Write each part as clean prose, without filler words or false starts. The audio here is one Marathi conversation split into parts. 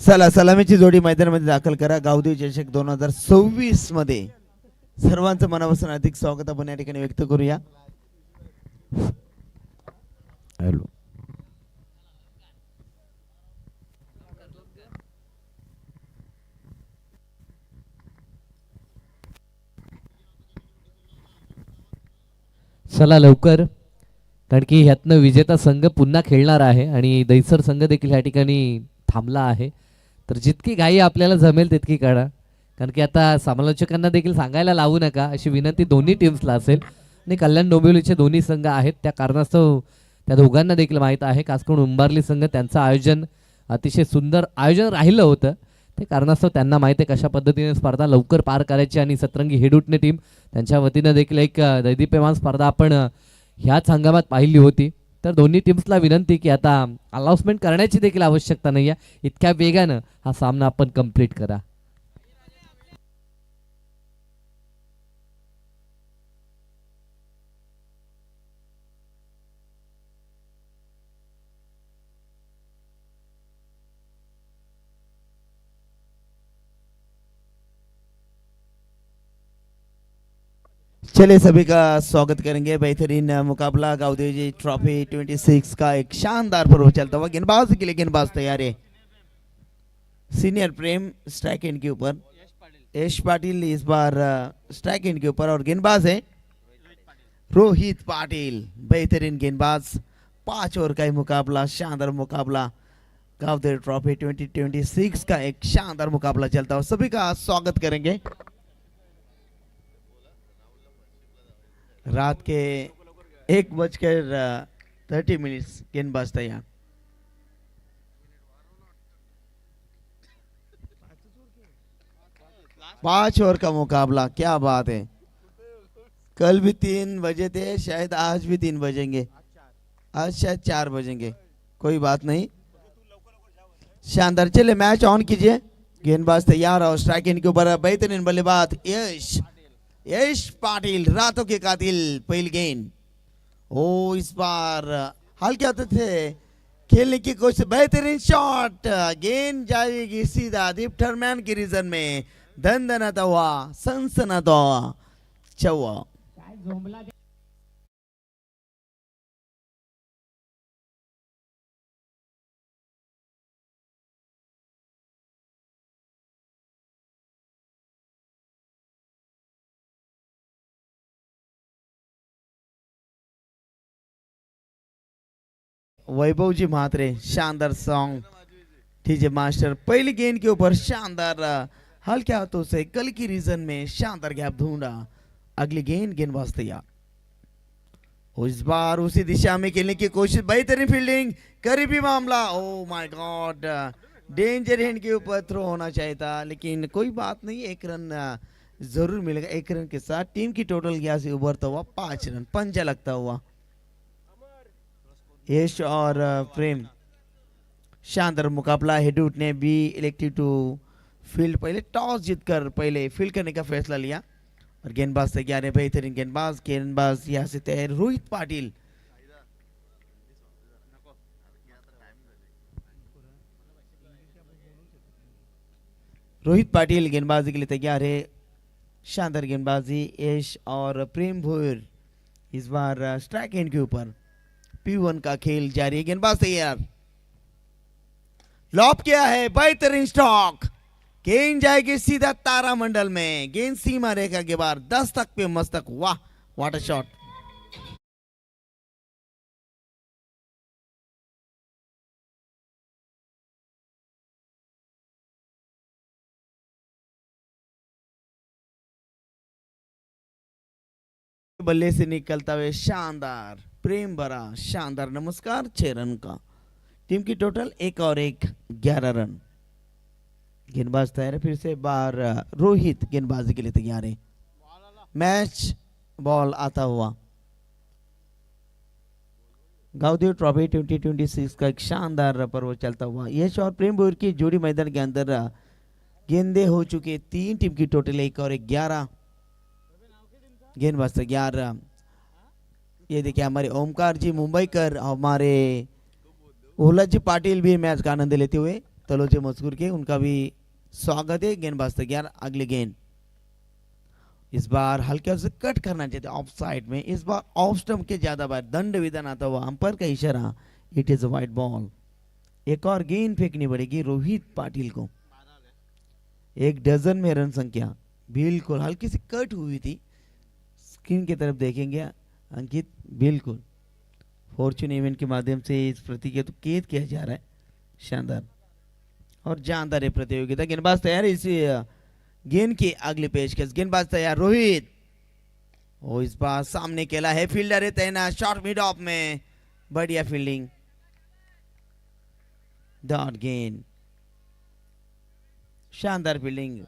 चला सलामीची जोडी मैदानामध्ये दाखल करा. गावदेवी चषक 2026 मध्ये सर्वांचं मनापासून अधिक स्वागत आपण या ठिकाणी व्यक्त करूया. हॅलो. चला लवकर, कारण की ह्यातनं विजेता संघ पुन्हा खेळणार आहे आणि दैसर संघ देखील ह्या ठिकाणी थांबला आहे. तर जितकी घाई आपल्याला जमेल तितकी करा, कारण की आता समालोचकांना देखील सांगायला लावू नका अशी विनंती दोन्ही टीम्सला असेल. आणि कल्याण डोंबिवलीचे दोन्ही संघ आहेत त्या कारणास्तव त्या दोघांना देखील माहीत आहे. खास करून उंबारली संघ त्यांचं आयोजन अतिशय सुंदर आयोजन राहिलं होतं ते कारणास्तव त्यांना माहीत आहे कशा पद्धतीने स्पर्धा लवकर पार करायची. आणि सतरंगी हेडुटणे टीम त्यांच्या वतीनं देखील एक दैदिप्यमान स्पर्धा आपण ह्याच हंगामात पाहिली होती. तर दोन्ही टीम्सला विनंती की आता अनाउन्समेंट करण्याची देखील आवश्यकता नाही आहे, इतक्या वेगानं हा सामना आपण कंप्लीट करा. चलिए सभी का स्वागत करेंगे. बेहतरीन मुकाबला गावदेवी ट्रॉफी 26 का एक शानदार पर्व चलता हुआ. गेंदबाज के लिए गेंदबाज तैयार है. सीनियर प्रेम स्ट्राइक एंड के ऊपर, यश पाटिल इस बार स्ट्राइक एंड के ऊपर और गेंदबाज है रोहित पाटिल. बेहतरीन गेंदबाज. 5 ओवर का मुकाबला, शानदार मुकाबला. गावदेवी ट्रॉफी 2026 का एक शानदार मुकाबला चलता हुआ. सभी का स्वागत करेंगे. रात के 1:30 गेंदबाज तैयार. पांच ओवर का मुकाबला, क्या बात है. कल भी 3 बजे थे, शायद आज भी 3 बजेंगे, आज शायद 4 बजेंगे, कोई बात नहीं. शानदार. चले मैच ऑन कीजिए. गेंदबाज तैयार और स्ट्राइक इन के ऊपर बेहतरीन बल्लेबाज यश पाटिल, रातों के कातिल. पहली गेंद. ओ इस बार हल्के हाथों थे खेलने की कोशिश. बेहतरीन शॉट. गेंद जाएगी सीधा दीप टर्मैन की रीजन में. दंदनाता हुआ, सनसनाता हुआ चौवा. वैभव जी म्हात्रे, शानदार सॉन्ग. DJ master. पहली गेंद के ऊपर शानदार हल्के हाथों से कल की रीजन में शानदार गैप ढूंढा. अगली गेंद गेंदबाज तैयार. इस बार उसी दिशा में खेलने की कोशिश. बेहतरीन फील्डिंग. करीबी मामला. Oh my god, danger hand के ऊपर थ्रो होना चाहिए था, लेकिन कोई बात नहीं. 1 रन जरूर मिलेगा. 1 रन के साथ टीम की टोटल गया से उभरता हुआ 5 रन. पंजा लगता हुआ यश और प्रेम. शानदार मुकाबला. हेडूट ने भी इलेक्टेड टू फील्ड. पहले टॉस जीतकर पहले फील्ड करने का फैसला लिया और गेंदबाज तैयार है. बेहतरीन गेंदबाज. गेंदबाज यहाँ से तैयार रोहित पाटिल. रोहित पाटिल गेंदबाजी के लिए तैयार है. शानदार गेंदबाजी. यश और प्रेम भोर इस बार स्ट्राइक एंड के ऊपर. P1 का खेल जारी है. गेंदबाज तैयार. लॉप किया है. बेहतरीन स्टॉक. गेंद जाएगी सीधा तारामंडल में. गेंद सीमा रेखा के बाहर 10 तक पे मस्तक. वाह, व्हाट अ शॉट. बल्ले से निकलता हुए शानदार प्रेम भरा शानदार. नमस्कार. 6 रन का. टीम की टोटल 1 और 1 11 रन. गेंदबाज तैयार है. फिर से बार रोहित गेंदबाजी के लिए तैयार है. मैच बॉल आता हुआ. गावदेवी ट्रॉफी 2026 का एक शानदार पर्व चलता हुआ. यश और प्रेम भोर की जोड़ी मैदान के अंदर गेंदे हो चुके 3. टीम की टोटल 1 और 11. गेंदबाज तैयार. ये देखिए हमारे ओमकार जी मुंबईकर, हमारे ओला जी पाटिल भी मैच का आनंद लेते हुए तलोचे मजकूर के, उनका भी स्वागत है। गेंदबाज तैयार, अगली गेंद इस बार हल्के से कट करना चाहते ऑफ साइड में, इस बार ऑफ स्टंप के ज्यादा बार दंड विधान आता हुआ अंपायर का इशारा, it is a white ball. एक और गेंद फेंकनी पड़ेगी रोहित पाटिल को। 1 डजन में रन संख्या, बिल्कुल हल्की सी कट हुई थी, स्क्रीन की तरफ देखेंगे अंकित, बिल्कुल फॉर्चून इवेंट के माध्यम से इस प्रतियोगिता को कैद किया जा रहा है। शानदार और जानदार है प्रतियोगिता। गेंदबाज तैयार है, इसी गेंद की अगली पेशकश, गेंदबाज तैयार रोहित, ओ इस बार सामने खेला है, फील्डर है तैनात, शॉर्ट मिड ऑफ में, बढ़िया फील्डिंग, डॉट गेंद, शानदार फील्डिंग।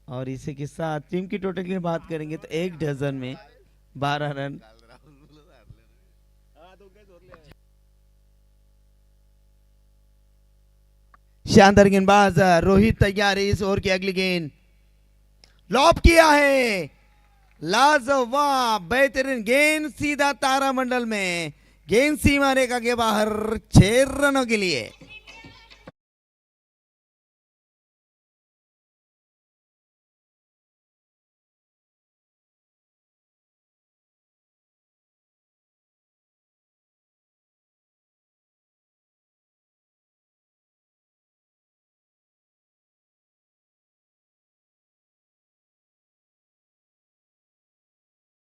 और इसी के साथ टीम की टोटल की बात करेंगे तो 1 डजन में 12 रन। शानदार गेंदबाज रोहित तैयार है, इस ओवर की अगली गेंद लॉप किया है, लाजवाब बेहतरीन गेंद, सीधा तारामंडल में, गेंद सीमा रेखा के बाहर, 6 रनों के लिए।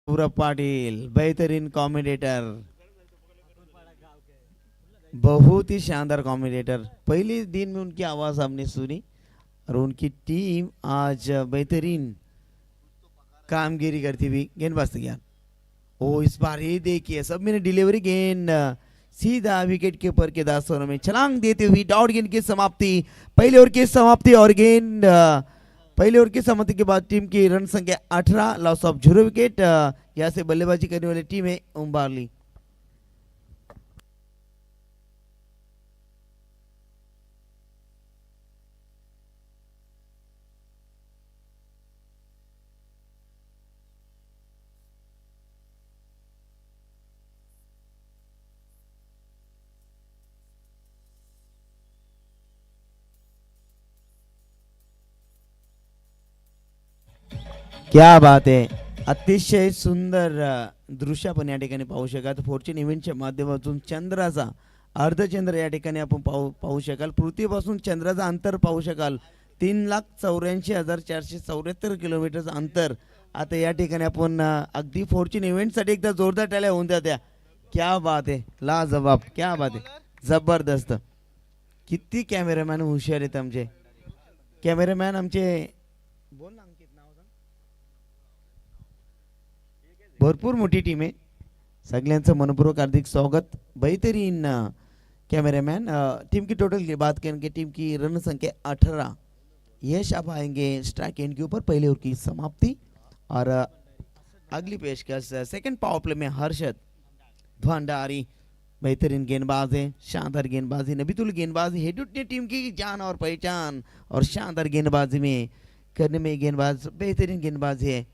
पूरब पाटिल बेहतरीन कॉमेडिएटर, बहुत ही शानदार कॉमेडिएटर, पहले दिन में उनकी आवाज हमने सुनी और उनकी टीम आज बेहतरीन कामगिरी करती हुई। गेंदबाज तैयार, ओ इस बार ये देखिए सब में डिलीवरी, गेंद सीधा विकेट के ऊपर के 10 ओवर में छलांग देती हुई डॉट गेंद की समाप्ति, पहले ओवर की समाप्ति, और गेंद पहले ओवर की समाप्ति के बाद टीम की रन संख्या 18, लॉस ऑफ 0 विकेट। यहाँ से बल्लेबाजी करने वाली टीम है उम्बारली। क्या बात आहे, अतिशय सुंदर दृश्य आपण या ठिकाणी पाहू शकाल। फॉर्च्यून इव्हेंटच्या माध्यमातून चंद्राचा अर्धचंद्र या ठिकाणी आपण पाहू शकाल, पृथ्वीपासून चंद्राचा अंतर पाहू शकाल, 3,84,474 किलोमीटरचं अंतर। आता या ठिकाणी आपण अगदी फॉर्च्यून इव्हेंटसाठी एकदा जोरदार टाळ्या होऊन द्या। क्या बात आहे, लाजवाब, क्या बात आहे, जबरदस्त। किती कॅमेरामॅन हुशार आहेत आमचे कॅमेरामॅन, आमचे बोल ना अंकित, नाव सांग। भरपूर मोठी टीम आहे, सगळ्यांचं मनपूर्वक हार्दिक स्वागत। बेहतरीन कैमरामैन। टीम की टोटल की बात करेंगे, टीम की रन संख्या 18, यश आप आएंगे स्ट्राइक एंड के ऊपर, पहले ओवर की समाप्ति। और अगली पेशकश सेकंड पावर प्ले में हर्षद भंडारी, बेहतरीन गेंदबाज है, शानदार गेंदबाजी, नबीतुल गेंदबाजी है, अपनी टीम की जान और पहचान, और शानदार गेंदबाजी में करने में गेंदबाज बेहतरीन गेंदबाज है।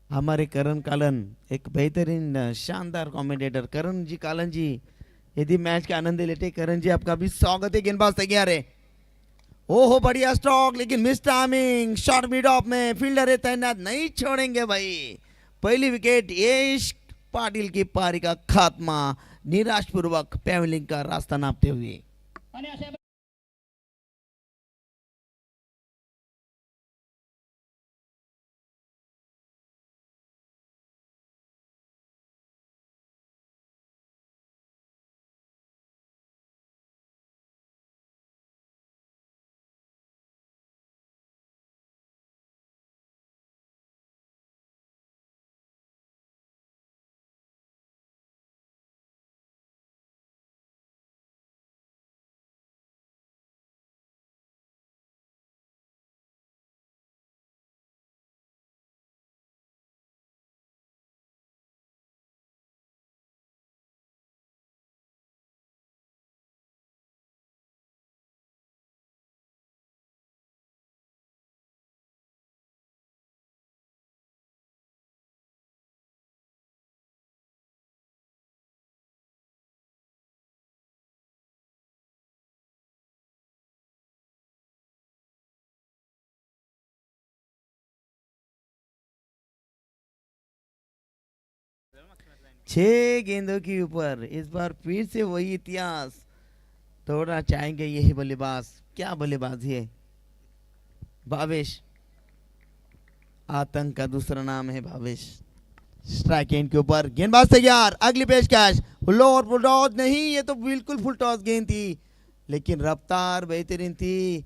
हमारे करण कालन, एक बेहतरीन शानदार कमेंटेटर करण जी कालन जी, यदि मैच का आनंद लेते करण जी, आपका भी स्वागत है। गेंदबाज तैयार है, ओहो बढ़िया स्ट्रोक, लेकिन miss timing, short mid of में, फील्डर है तैनात, नहीं छोड़ेंगे भाई। पहली विकेट, यश पाटिल की पारी का खात्मा, निराशपूर्वक पैवलिंग का रास्ता नापते हुए। छह गेंदों के ऊपर इस बार फिर से वही इतिहास तोड़ना चाहेंगे यही बल्लेबाज। क्या बल्लेबाजी है। भावेश, आतंक का दूसरा नाम है भावेश। स्ट्राइक एंड के ऊपर गेंदबाज तैयार, अगली पेशकश फुल और फुल टॉस नहीं, ये तो बिल्कुल फुल टॉस गेंद थी लेकिन रफ्तार बेहतरीन थी।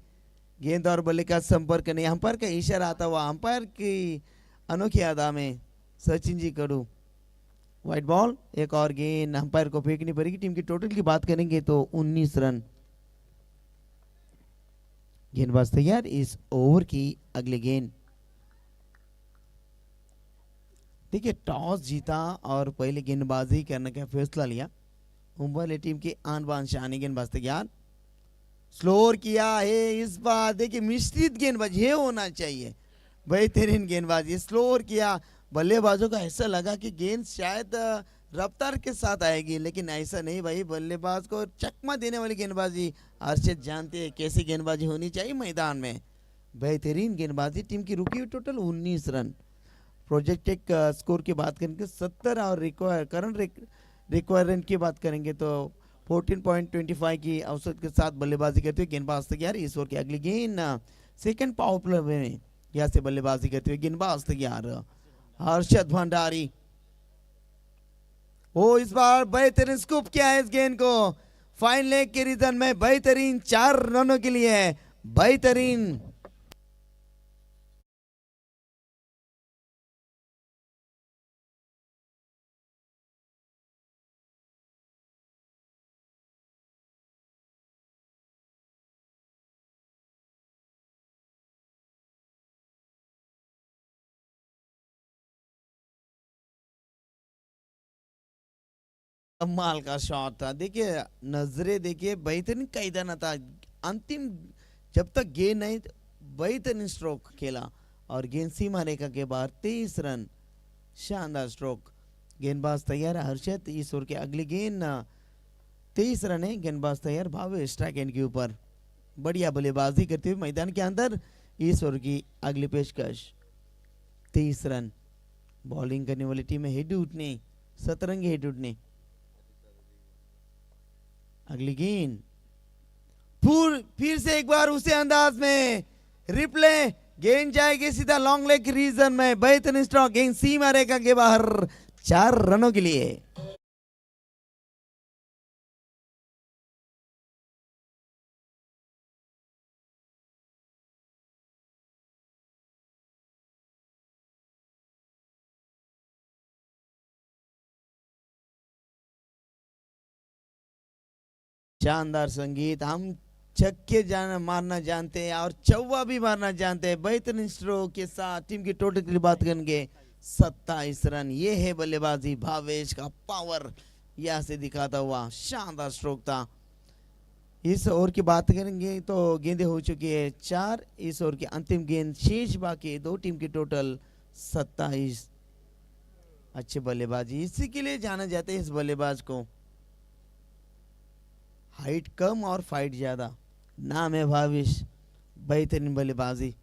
गेंद और बल्ले का संपर्क नहीं, अंपायर का इशारा आता हुआ अंपायर की अनोखी अदा में सचिन जी कडू। व्हाइट बॉल, एक और गेंद अंपायर को फेंकनी पड़ेगी। टीम की टोटल की बात करेंगे तो 19 रन। गेंदबाज तैयार, इस ओवर की अगली गेंद। देखिए टॉस जीता और पहले गेंदबाजी करने का फैसला लिया मुंबई टीम की आन बान शानी। गेंदबाज तैयार, स्लोर किया है इस बार। देखिए मिश्रित गेंदबाज ये होना चाहिए, बेहतरीन गेंदबाजी। स्लोर किया, बल्लेबाजों का ऐसा लगा कि गेंद शायद रफ्तार के साथ आएगी लेकिन ऐसा नहीं भाई, बल्लेबाज को चकमा देने वाली गेंदबाजी। अर्शद जानते हैं कैसी गेंदबाजी होनी चाहिए मैदान में। बेहतरीन गेंदबाजी। टीम की रुकी हुई टोटल 19 रन। प्रोजेक्टेड स्कोर की बात करेंगे 70 और करंट रिक्वायरमेंट की बात करेंगे तो 14.25 की औसत के साथ बल्लेबाजी करते हुए गेंदबाज तैयार। इस ओवर की अगली गेंद सेकंड पावर प्ले में यहाँ से बल्लेबाजी करते हुए गेंदबाज तैयार हर्षद भंडारी। वो इस बार बेहतरीन स्कूप किया है इस गेंद को फाइन लेग के रीजन में। बेहतरीन 4 रनों के लिए है, बेहतरीन। कमाल का शॉट था। देखिए नजरे देखिए, बेहतरीन कैदाना था। अंतिम जब तक गेंद नहीं, बेहतरीन स्ट्रोक खेला और गेंद सीमा रेखा के बाहर 23 रन। शानदार स्ट्रोक। गेंदबाज तैयार हर्षद। इस ओवर के अगली गेंद 23 रन है। गेंदबाज तैयार भावेश स्ट्राइक एंड के ऊपर। बढ़िया बल्लेबाजी करते हुए मैदान के अंदर। इस ओवर की अगली पेशकश 23 रन। बॉलिंग करने वाली टीम है हेड उठने, सतरंगी हेड उठने। अगली गेंद फिर से एक बार उसी अंदाज में रिप्ले। गेंद जाएगी सीधा लॉन्ग लेग रीजन में। बेहतरीन स्ट्रोक, गेंद सीमा रेखा के बाहर 4 रनों के लिए। शानदार संगीत। हम छक्के जाना मारना जानते हैं और चौवा भी मारना जानते हैं। बेहतरीन स्ट्रोक के साथ टीम की टोटल की बात करेंगे 27 रन। ये है बल्लेबाजी, भावेश का पावर यहां से दिखाता हुआ शानदार स्ट्रोक था। इस ओवर की बात करेंगे तो गेंदें हो चुकी है 4। इस ओवर की अंतिम गेंद शेष बाकी दो टीम की टोटल 27। अच्छे बल्लेबाजी, इसी के लिए जाना जाता है इस बल्लेबाज को। हाइट कम और फाइट ज्यादा, नाम है भावेश। बेहतरीन बल्लेबाजी।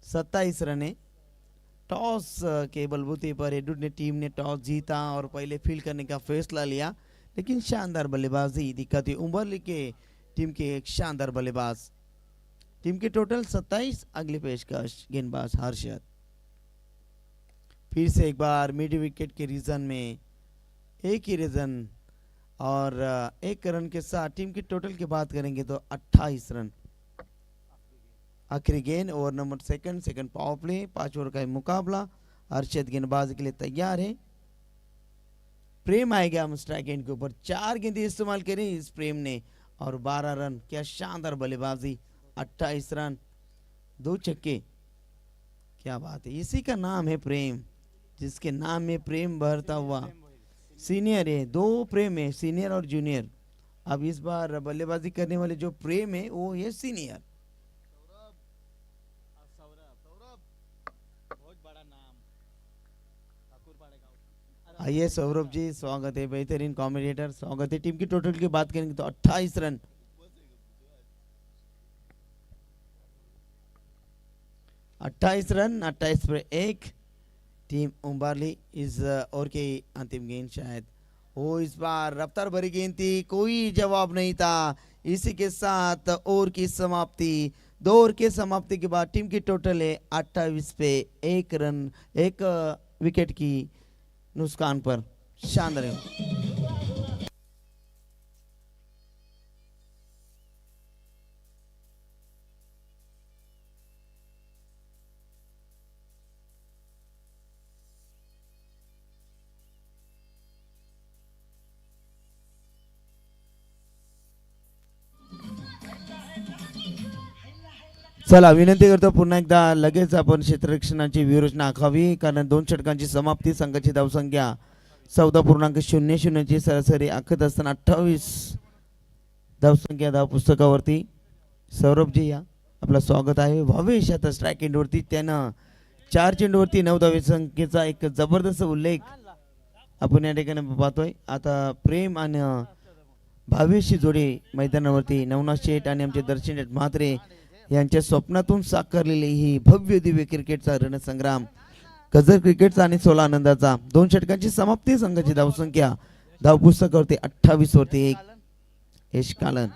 27 रन है। टॉस के बलबूते पर एडुड ने टीम ने टॉस जीता और पहले फील्ड करने का फैसला लिया लेकिन शानदार बल्लेबाजी दिखाती उम्बरली के टीम के एक शानदार बल्लेबाज। टीम के टोटल 27। अगली पेशकश गेंदबाज हर्षद। फिर से एक बार मिड विकेट के रीजन में एक ही रीजन और एक रन के साथ टीम की टोटल की बात करेंगे तो 28 रन। आखिरी गेंद over number second power play, 5 over का मुकाबला। हर्षद गेंदबाजी के लिए तैयार है। प्रेम आएगा हम स्ट्राइक एंड के ऊपर। 4 गेंदें इस्तेमाल करें इस प्रेम ने और 12 रन। क्या शानदार बल्लेबाजी। 28 रन, 2 छक्के। क्या बात है, इसी का नाम है प्रेम, जिसके नाम में प्रेम बहता हुआ। सीनियर है, 2 प्रेम है, सीनियर और जूनियर। अब इस बार बल्लेबाजी करने वाले जो प्रेम है वो ये सीनियर। आइए सौरभ जी, स्वागत है। बेहतरीन कॉमेडिएटर, स्वागत है। टीम की टोटल की बात करेंगे तो 28 रन। 28 रन, 28 पर 1। टीम उम्बारली इस ओवर की अंतिम गेंद शायद हो इस बार रफ्तार भरी गेंद थी, कोई जवाब नहीं था। इसी के साथ ओवर की समाप्ति। 2 ओवर की समाप्ति के बाद टीम की टोटल है 28 पे 1 रन 1 विकेट की नुकसान पर। शानदार है। चला विनंती करतो पुन्हा एकदा लगेच आपण क्षेत्ररक्षणाची व्यूहरचना आखावी, कारण 2 षटकांची समाप्ती. संघाची धावसंख्या 14.00 ची सरासरी आखत असताना 28 धावसंख्या धाव पुस्तकावरती. सौरभजी या आपलं स्वागत आहे. भावेश आता स्ट्राईक एंडवरती, त्यानं 4 चेंडूवरती 9 धावसंख्येचा एक जबरदस्त उल्लेख आपण या ठिकाणी पाहतोय. आता प्रेम आणि भावेशची जोडी मैदानावरती. नवनाथ शेठ आणि आमचे दर्शन म्हात्रे यांच्या स्वप्नातून साकारलेली ही भव्य दिव्य क्रिकेटचा रणसंग्राम, गजर क्रिकेटचा आणि 16 आनंदाचा. 2 षटकांची समाप्ती. संघाची धावसंख्या धावपुस्तकावरती 28 वरती 1. यश कालन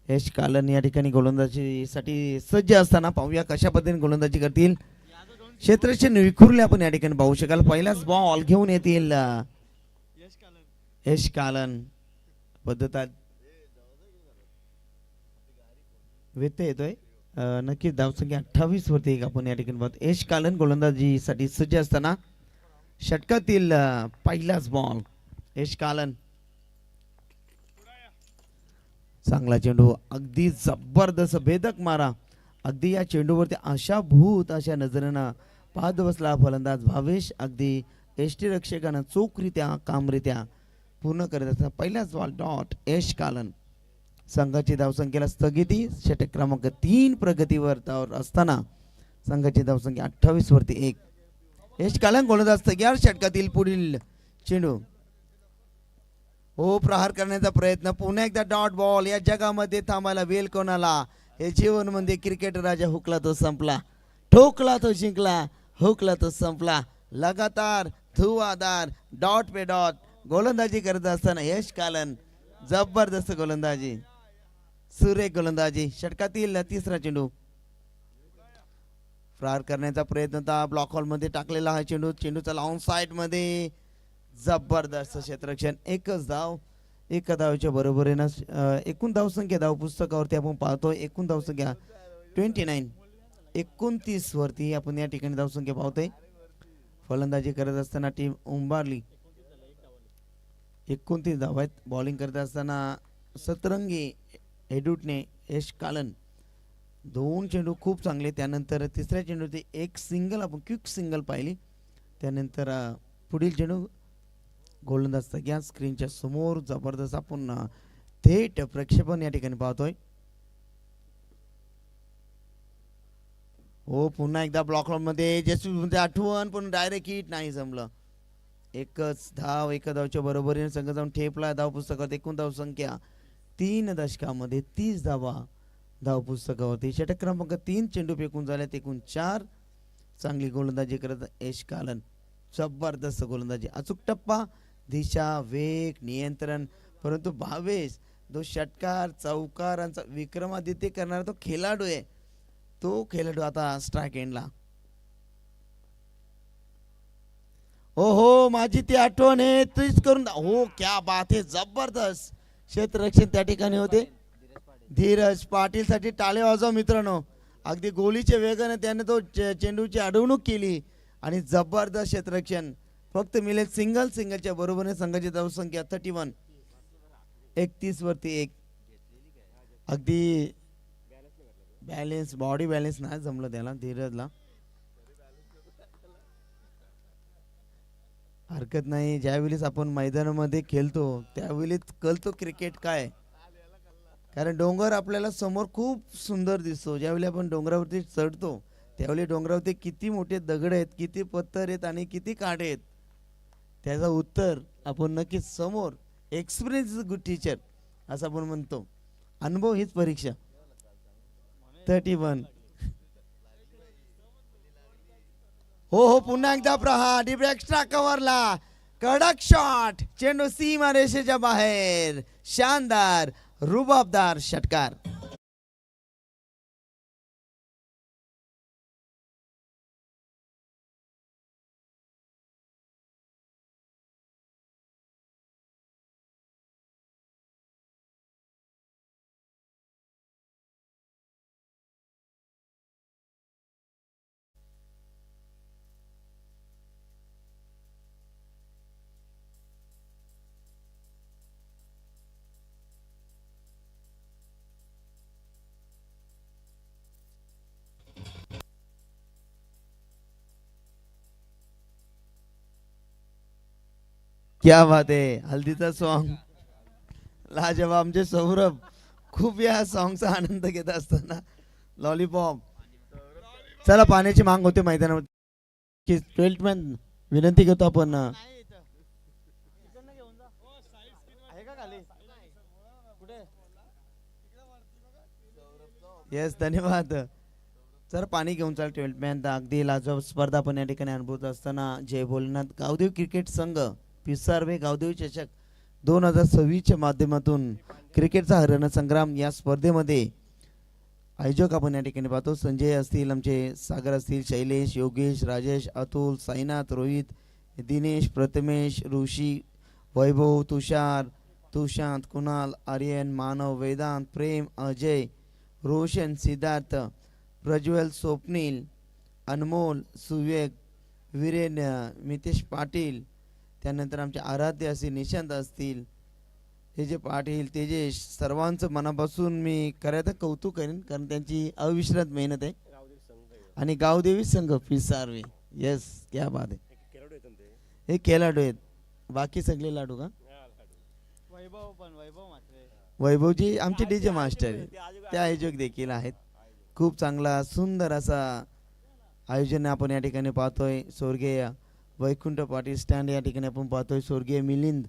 यश कालन या ठिकाणी गोलंदाजीसाठी सज्ज असताना पाहूया कशा पद्धतीने गोलंदाजी करतील. क्षेत्ररक्षण विखुरले आपण या ठिकाणी पाहू शकाल. पहिलाच बॉल घेऊन येतील यश कालन. पद्धत व्यत्यय येतोय. नक्कीच धावसंख्या 28 वरती 1 आपण या ठिकाणी पाहतो. यश कालन गोलंदाजीसाठी सज्ज असताना षटकातील पहिलाच बॉल. यश कालन चांगला चेंडू, अगदी जबरदस्त भेदक मारा. अगदी या चेंडूवरती आशाभूत अशा नजरेनं पाहत बसला फलंदाज भावेश. अगदी यष्टीरक्षकानं चोखरित्या कामरित्या पूर्ण करत असताना पहिलाच बॉल डॉट. यश कालन. संघाची धावसंख्येला स्थगिती. षटक क्रमांक 3 प्रगतीवर असताना संघाची धावसंख्या 28 वरती 1. यश कालन गोलंदाज तयार. षटकातील पुढील चेंडू हो प्रहार करण्याचा प्रयत्न. पुन्हा एकदा डॉट बॉल. या जगामध्ये थांबायला वेल कोणाला. हे जीवन म्हणजे क्रिकेट राजा. हुकला तो संपला, ठोकला तो जिंकला, हुकला तो संपला. लगातार धुवाधार डॉट पे डॉट गोलंदाजी करत असताना यश कालन जबरदस्त गोलंदाजी, सुरेख गोलंदाजी. षटकातील तिसरा चेंडू प्रहार करण्याचा प्रयत्न होता. ब्लॉक हॉल मध्ये टाकलेला हा चेंडू. चेंडूचा लॉंग साइड मध्ये जबरदस्त क्षेत्ररक्षण. एकच धाव. 1 धावच्या बरोबरीनं एकूण धावसंख्या धाव पुस्तकावरती आपण पाहतो. एकूण धावसंख्या 29 वरती आपण या ठिकाणी धावसंख्या पाहतोय. फलंदाजी करत असताना टीम उंबारली 29 धाव आहेत. बॉलिंग करत असताना सतरंगी हेडूटने यश कालन 2 चेंडू खूप चांगले. त्यानंतर तिसऱ्या चेंडूवरती एक सिंगल आपण क्विक सिंगल पाहिली. त्यानंतर पुढील चेंडू गोलंदाज या स्क्रीनच्या समोर जबरदस्त आपण थेट प्रक्षेपण या ठिकाणी पाहतोय. हो पुन्हा एकदा ब्लॉक मध्ये जसं आठवण पण डायरेक्ट हिट नाही जमलं. एकच धाव. 1 धावच्या बरोबरीने संघ जाऊन ठेपला धाव पुस्तकात. एकूण धाव संख्या 3 दशकामध्ये 30 धावा धाव पुस्तकावरती. षटक क्रमांक 3 चेंडू फेकून झाल्यात एकूण 4. चांगली गोलंदाजी करत यश कालन. जबरदस्त गोलंदाजी. अचूक टप्पा, दिशा, वेग, नियंत्रण. परंतु भावेश जो षटकार चौकारांचा विक्रमादित्य करणारा तो खेळाडू आहे. तो खेळाडू आता स्ट्राईक एंडला. हो हो माझी ती आठवण आहे तीच करून हो क्या बात आहे. जबरदस्त क्षेत्ररक्षण त्या ठिकाणी होते. धीरज पाटील साठी टाळे वाजवा मित्रांनो. अगदी गोलीच्या वेगाने त्याने तो चेंडूची अडवणूक केली आणि जबरदस्त क्षेत्ररक्षण. फक्त मिळेल सिंगलच्या बरोबरीने संघाची धावसंख्या 31 31 वरती 1. अगदी बॅलेन्स बॉडी बॅलेन्स नाही जमलं त्याला धीरजला. हरकत नाही. ज्यावेळेस आपण मैदानामध्ये खेळतो त्यावेळेस कळतो क्रिकेट काय. कारण डोंगर आपल्याला समोर खूप सुंदर दिसतो. ज्यावेळी आपण डोंगरावरती चढतो त्यावेळी डोंगरावरती किती मोठे दगड आहेत, किती पत्थर आहेत आणि किती काटे आहेत त्याचा उत्तर आपण नक्कीच समोर एक्सपिरियन्स इज गुड टीचर असं आपण म्हणतो. अनुभव हीच परीक्षा. 31. हो हो पुन्हा एकदा प्रहार डीप एक्स्ट्रा कव्हरला कडक शॉट. चेंडू सीमा रेषेच्या बाहेर. शानदार रुबाबदार षटकार. क्या बात आहे. हल्दीचा सॉन्ग लाजवाब. आमचे सौरभ खूप या सॉन्गचा आनंद घेत असताना लॉलीपॉप. चला पाण्याची मांग होते मैदानावर. 12th मॅन विनंती करतो आपण. येस धन्यवाद. सर पाणी घेऊन चाल 12th मॅन. अगदी लाजवाब स्पर्धा पण या ठिकाणी अनुभवत असताना जय भोलेनाथ गावदेव क्रिकेट संघ पिसारवे गावदेव चषक 2026च्या माध्यमातून क्रिकेटचा हरणसंग्राम या स्पर्धेमध्ये आयोजक आपण या ठिकाणी पाहतो. संजय असतील, आमचे सागर असतील, शैलेश, योगेश, राजेश, अतुल, साईनाथ, रोहित, दिनेश, प्रथमेश, ऋषी, वैभव, तुषार, तुशांत, कुणाल, आर्यन, मानव, वेदांत, प्रेम, अजय, रोशन, सिद्धार्थ, प्रज्वल, स्वप्नील, अनमोल, सुवेग, वीरेन, मितेश पाटील, त्यानंतर आमचे आराध्य असतील, निशांत असतील, हे जे पाटील, तेजेश, सर्वांचं मनापासून मी करायचं कौतुक करेन कारण त्यांची अविश्रांत मेहनत आहे. आणि गावदेवी संघ पिसारवे. येस क्या बात आहे. हे खेळाडू आहेत. बाकी सगळे लाडू का? वैभवजी आमचे डीजे मास्टर आहेत. ते आयोजक देखील आहेत. खूप चांगला सुंदर असा आयोजन आपण या ठिकाणी पाहतोय. स्वर्गीय वैकुंठ पाटील स्टँड या ठिकाणी आपण पाहतोय. स्वर्गीय मिलिंद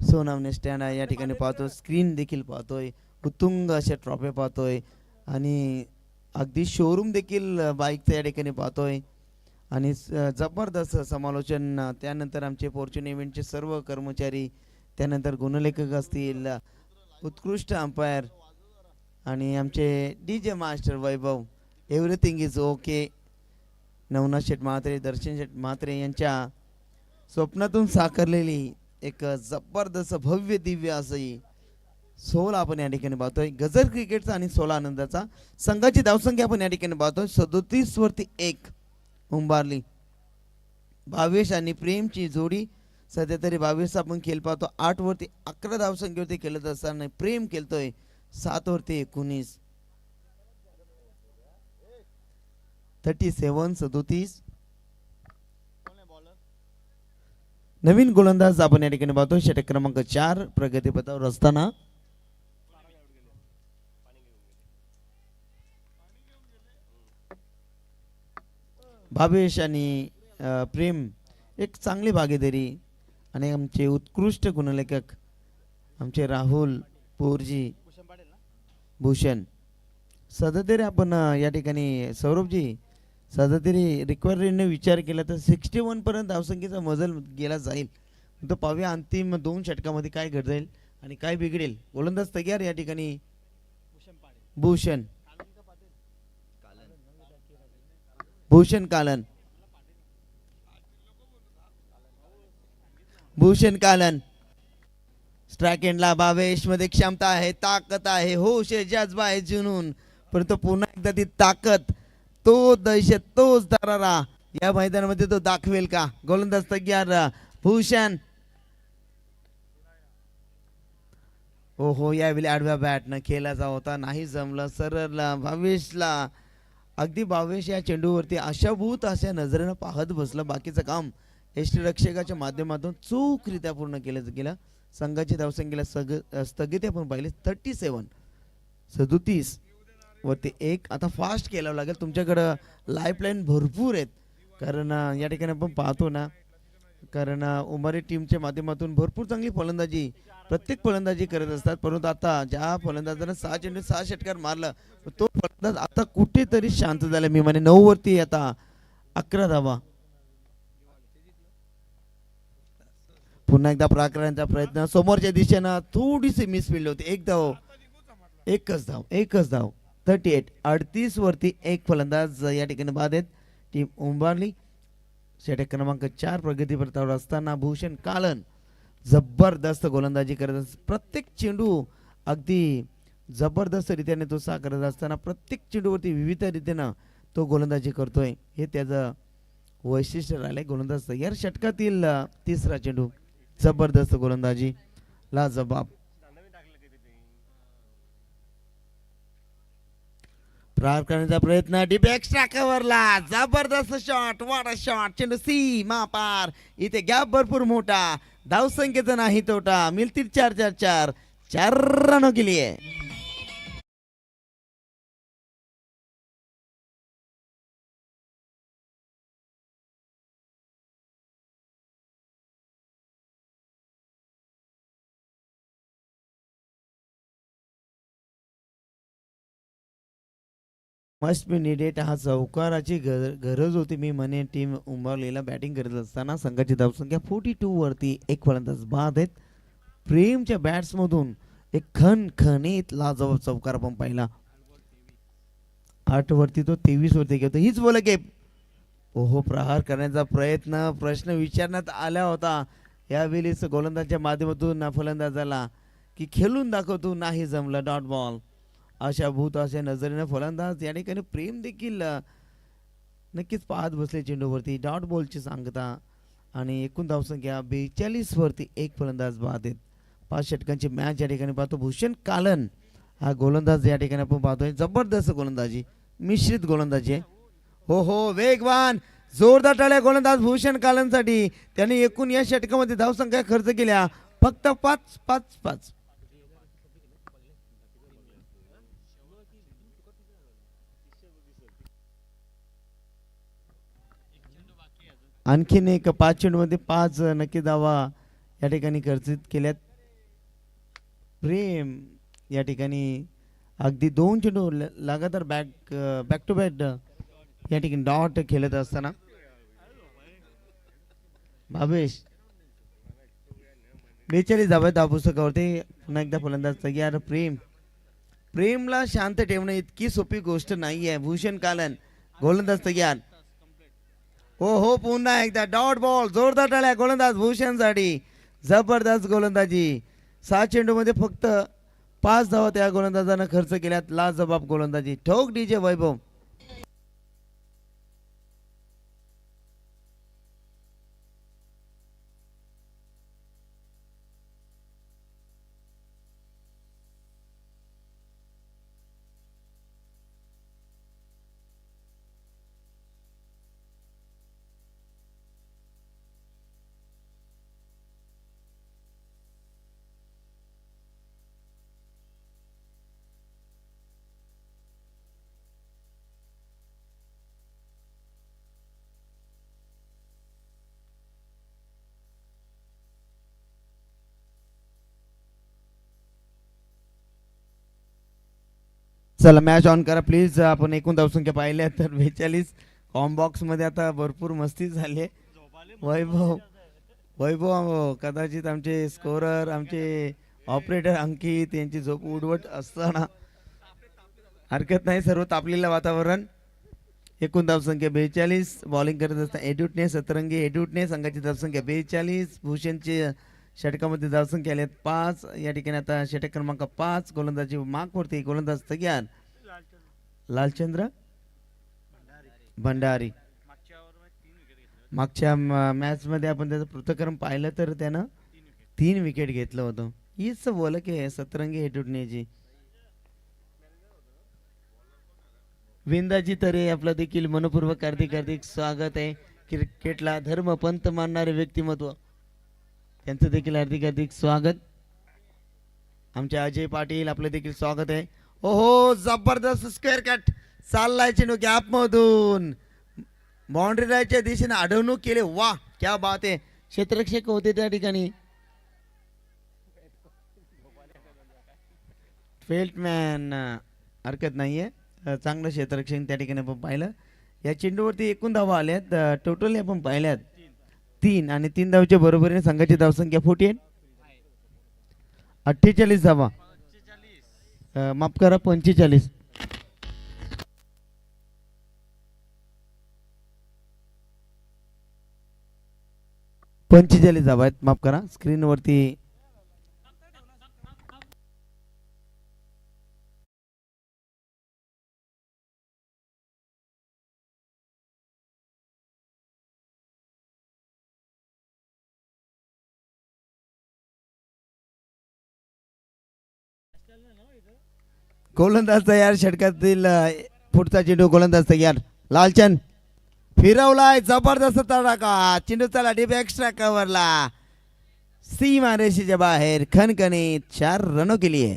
सोनावणे स्टँड या ठिकाणी पाहतोय. स्क्रीन देखील पाहतोय. उत्तुंग अशा ट्रॉफी पाहतोय आणि अगदी शोरूम देखील बाईकचं या ठिकाणी पाहतोय. आणि जबरदस्त समालोचन. त्यानंतर आमचे फॉर्च्यून इव्हेंटचे सर्व कर्मचारी, त्यानंतर गुणलेखक असतील, उत्कृष्ट अंपायर आणि आमचे DJ master Vaibhav. Everything is okay. Navnath Sheth Mhatre, Darshan Sheth Mhatre यांच्या स्वप्नातून साकारलेली एक जबरदस्त भव्य दिव्य असं सोल आपण या ठिकाणी पाहतोय. गजर क्रिकेटचा आणि 16 आनंदाचा संघाची धावसंख्या आपण या ठिकाणी पाहतोय. 37 वरती 1 उंबारली. भावेश आणि प्रेमची जोडी सध्या तरी भावेशचा आपण खेळ पाहतो. 8 वरती 11 धावसंख्येवरती खेळत असताना प्रेम खेळतोय 7 वरती 19. 37-37. नवीन गोलंदाज आपण या ठिकाणी पाहतो. षटक क्रमांक 4 प्रगतीपथावर असताना भावेश आणि प्रेम एक चांगली भागीदारी. आणि आमचे उत्कृष्ट गुणलेखक आमचे राहुल पोरजी भूषण. सध्या तरी आपण या ठिकाणी सौरभजी सध्या तरी रिक्वायरीने विचार केला तर 61 पर्यंत धावसंख्येचा मजल गेला जाईल. तो पाहूया अंतिम 2 षटकामध्ये काय घड जाईल आणि काय बिघडेल. गोलंदाज तयार या ठिकाणी भूषण कालन. भूषण कालन. स्ट्राइक एंडला भावेश मध्ये क्षमता आहे, ताकद आहे, होश आहे, जज्बा आहे, जुनून. परंतु पुन्हा एकदा ती ताकद, तो दहशत, तोच दरारा या मैदानामध्ये तो दाखवेल का. गोलंदाज तयार भूषण. हो यावेळी आडव्या बॅटनं खेळायचा होता, नाही जमलं. सरळ भावेशला अगदी भावेश या चेंडूवरती आशाभूत अशा नजरेनं पाहत बसलं. बाकीचं काम यष्टीरक्षकाच्या माध्यमातून चूकरित्या पूर्ण केलं गेलं. संघाची धावसंख्येला स्थगिती आपण पाहिली. 37 वरती 1. आता फास्ट केलावं लागेल. तुमच्याकडं लाईफ लाईन भरपूर आहेत कारण या ठिकाणी आपण पाहतो ना कारण उमरी टीमच्या माध्यमातून भरपूर चांगली फलंदाजी प्रत्येक फलंदाजी करत असतात, परंतु आता ज्या फलंदाजानं 6 चेंडू 6 षटकार मारलं तो फलंदाज आता कुठेतरी शांत झाला. मी म्हणे 9 वरती आता 11 धावा. पुन्हा एकदा प्राकारांचा प्रयत्न समोरच्या दिशेनं थोडीशी मिसफिल्ड होती. एकच धाव 38. 38 वरती एक फलंदाज या ठिकाणी बाद आहेत. टीम उंबारली. षटक क्रमांक 4 प्रगतीपथावर असताना भूषण कालन जबरदस्त गोलंदाजी करत प्रत्येक चेंडू अगदी जबरदस्त रीतीने तो करत असताना प्रत्येक चेंडूवरती विविध रीतीनं तो गोलंदाजी करतोय. हे त्याचं वैशिष्ट्य राहिलंय. गोलंदाज तयार. षटकातील तिसरा चेंडू जबरदस्त गोलंदाजी लाजबाब. प्रहार करण्याचा प्रयत्न डीप एक्स्ट्रा कव्हरला जबरदस्त शॉट. वाडा शॉट. चेंडू सीमा पार. इथे गॅप भरपूर मोठा. धावसंख्येचा नाही तोटा. मिळतील 4 रनों के लिए. मस्ट बी नीडेड हा चौकाराची गरज होती. मी म्हणे टीम उंबरलेला बॅटिंग करत असताना संघाची धावसंख्या 42 वरती एक फलंदाज बाद आहेत. प्रेमच्या बॅट्स मधून एक खणखणीत लाजवाब चौकार आपण पाहिला. 8 वरती तो 23 वरती घेतो. हीच बोल की ओहो प्रहार करण्याचा प्रश्न विचारण्यात आला होता यावेळेस गोलंदाजच्या माध्यमातून फलंदाजाला की खेळून दाखवतो. नाही जमलं. Dot ball. अशा भूत अशा नजरेनं फलंदाज या ठिकाणी प्रेम देखील नक्कीच पाहत बसले चेंडूवरती. डॉट बॉलची सांगता आणि एकूण धावसंख्या 42 वरती एक फलंदाज बाद आहेत. 5 षटकांची मॅच या ठिकाणी पाहतो. भूषण कालन हा गोलंदाज या ठिकाणी आपण पाहतोय. जबरदस्त गोलंदाजी. मिश्रित गोलंदाजी आहे. हो वेगवान जोरदार टाळ्या गोलंदाज भूषण कालनसाठी. त्याने एकूण या षटकामध्ये धावसंख्या खर्च केल्या फक्त 5. आणखीन एक 5 चेंडूमध्ये 5 नक्की धावा या ठिकाणी खर्चित केल्यात. प्रेम या ठिकाणी अगदी 2 चेंडू लगातार बॅक टू बॅक या ठिकाणी डॉट खेळत असताना भावेश 42 धावा धावपुस्तकावरती. पुन्हा एकदा फलंदाज तयार. प्रेमला शांत ठेवणं इतकी सोपी गोष्ट नाहीये. भूषण कालन गोलंदाज तयार. हो पुन्हा एकदा डॉट बॉल. जोरदार टाळ्या गोलंदाज भूषणसाठी. जबरदस्त गोलंदाजी. 6 चेंडूमध्ये फक्त 5 धावा त्या गोलंदाजानं खर्च केल्यात. लाजबाब गोलंदाजी. ठोक डीजे वैभव. चला मॅच ऑन करा प्लीज. आपण एकूण धावसंख्या पाहिल्या तर 42. कॉम्बॉक्स मध्ये आता भरपूर मस्ती झाली. वैभव कदाचित आमचे स्कोरर आमचे ऑपरेटर अंकित यांची झोप उडवट असताना हरकत नाही. सर्व तापलेलं वातावरण. एकूण धावसंख्या 42. बॉलिंग करत असताना एड्यूटने सतरंगी एड्यूटने संघाची धावसंख्या 42. भूषणची षटकामध्ये धावसंख्या आल्या 5 या ठिकाणी. आता षटक क्रमांक 5 गोलंदाजी मागवरती. गोलंदाज तयार लालचंद्र भंडारी. मागच्या मॅच मध्ये आपण त्याचं पृथक्क्रम पाहिलं तर त्यानं 3 विकेट घेतलं होतं. हीच बोलक आहे सतरंगी हेटुटण्याची. विंदाजी तरे आपलं देखील मनपूर्वक हार्दिक स्वागत आहे. क्रिकेटला धर्मपंथ मानणारे व्यक्तिमत्व त्यांचं देखील हार्दिक स्वागत. आमचे अजय पाटील आपलं देखील स्वागत आहे. ओहो जबरदस्त स्क्वेअर कट चाललाय चेंडू गॅप मधून बाउंड्री लाईनच्या दिशेने अडवणूक केले. वाह क्या बात आहे. क्षेत्ररक्षक होते त्या ठिकाणी फेल्टमॅन हरकत नाहीये. चांगलं क्षेत्ररक्षण त्या ठिकाणी आपण पाहिलं. या चेंडूवरती एकूण धावा आल्यात टोटल आपण पाहिल्यात 3 आणि 3 धावच्या बरोबरीने संघाची धावसंख्या 48 48 धावा. माफ करा 45. धावा आहेत. माफ करा स्क्रीनवरती गोलंदाज तयार. षटकातील पुढचा चेंडू गोलंदाज तयार. लालचंद फिरवलाय. जबरदस्त तडाखा. चेंडूचा लाटीप एक्स्ट्रा कव्हरला सीमा रेषेच्या बाहेर. खणखणीत 4 रनों के लिए.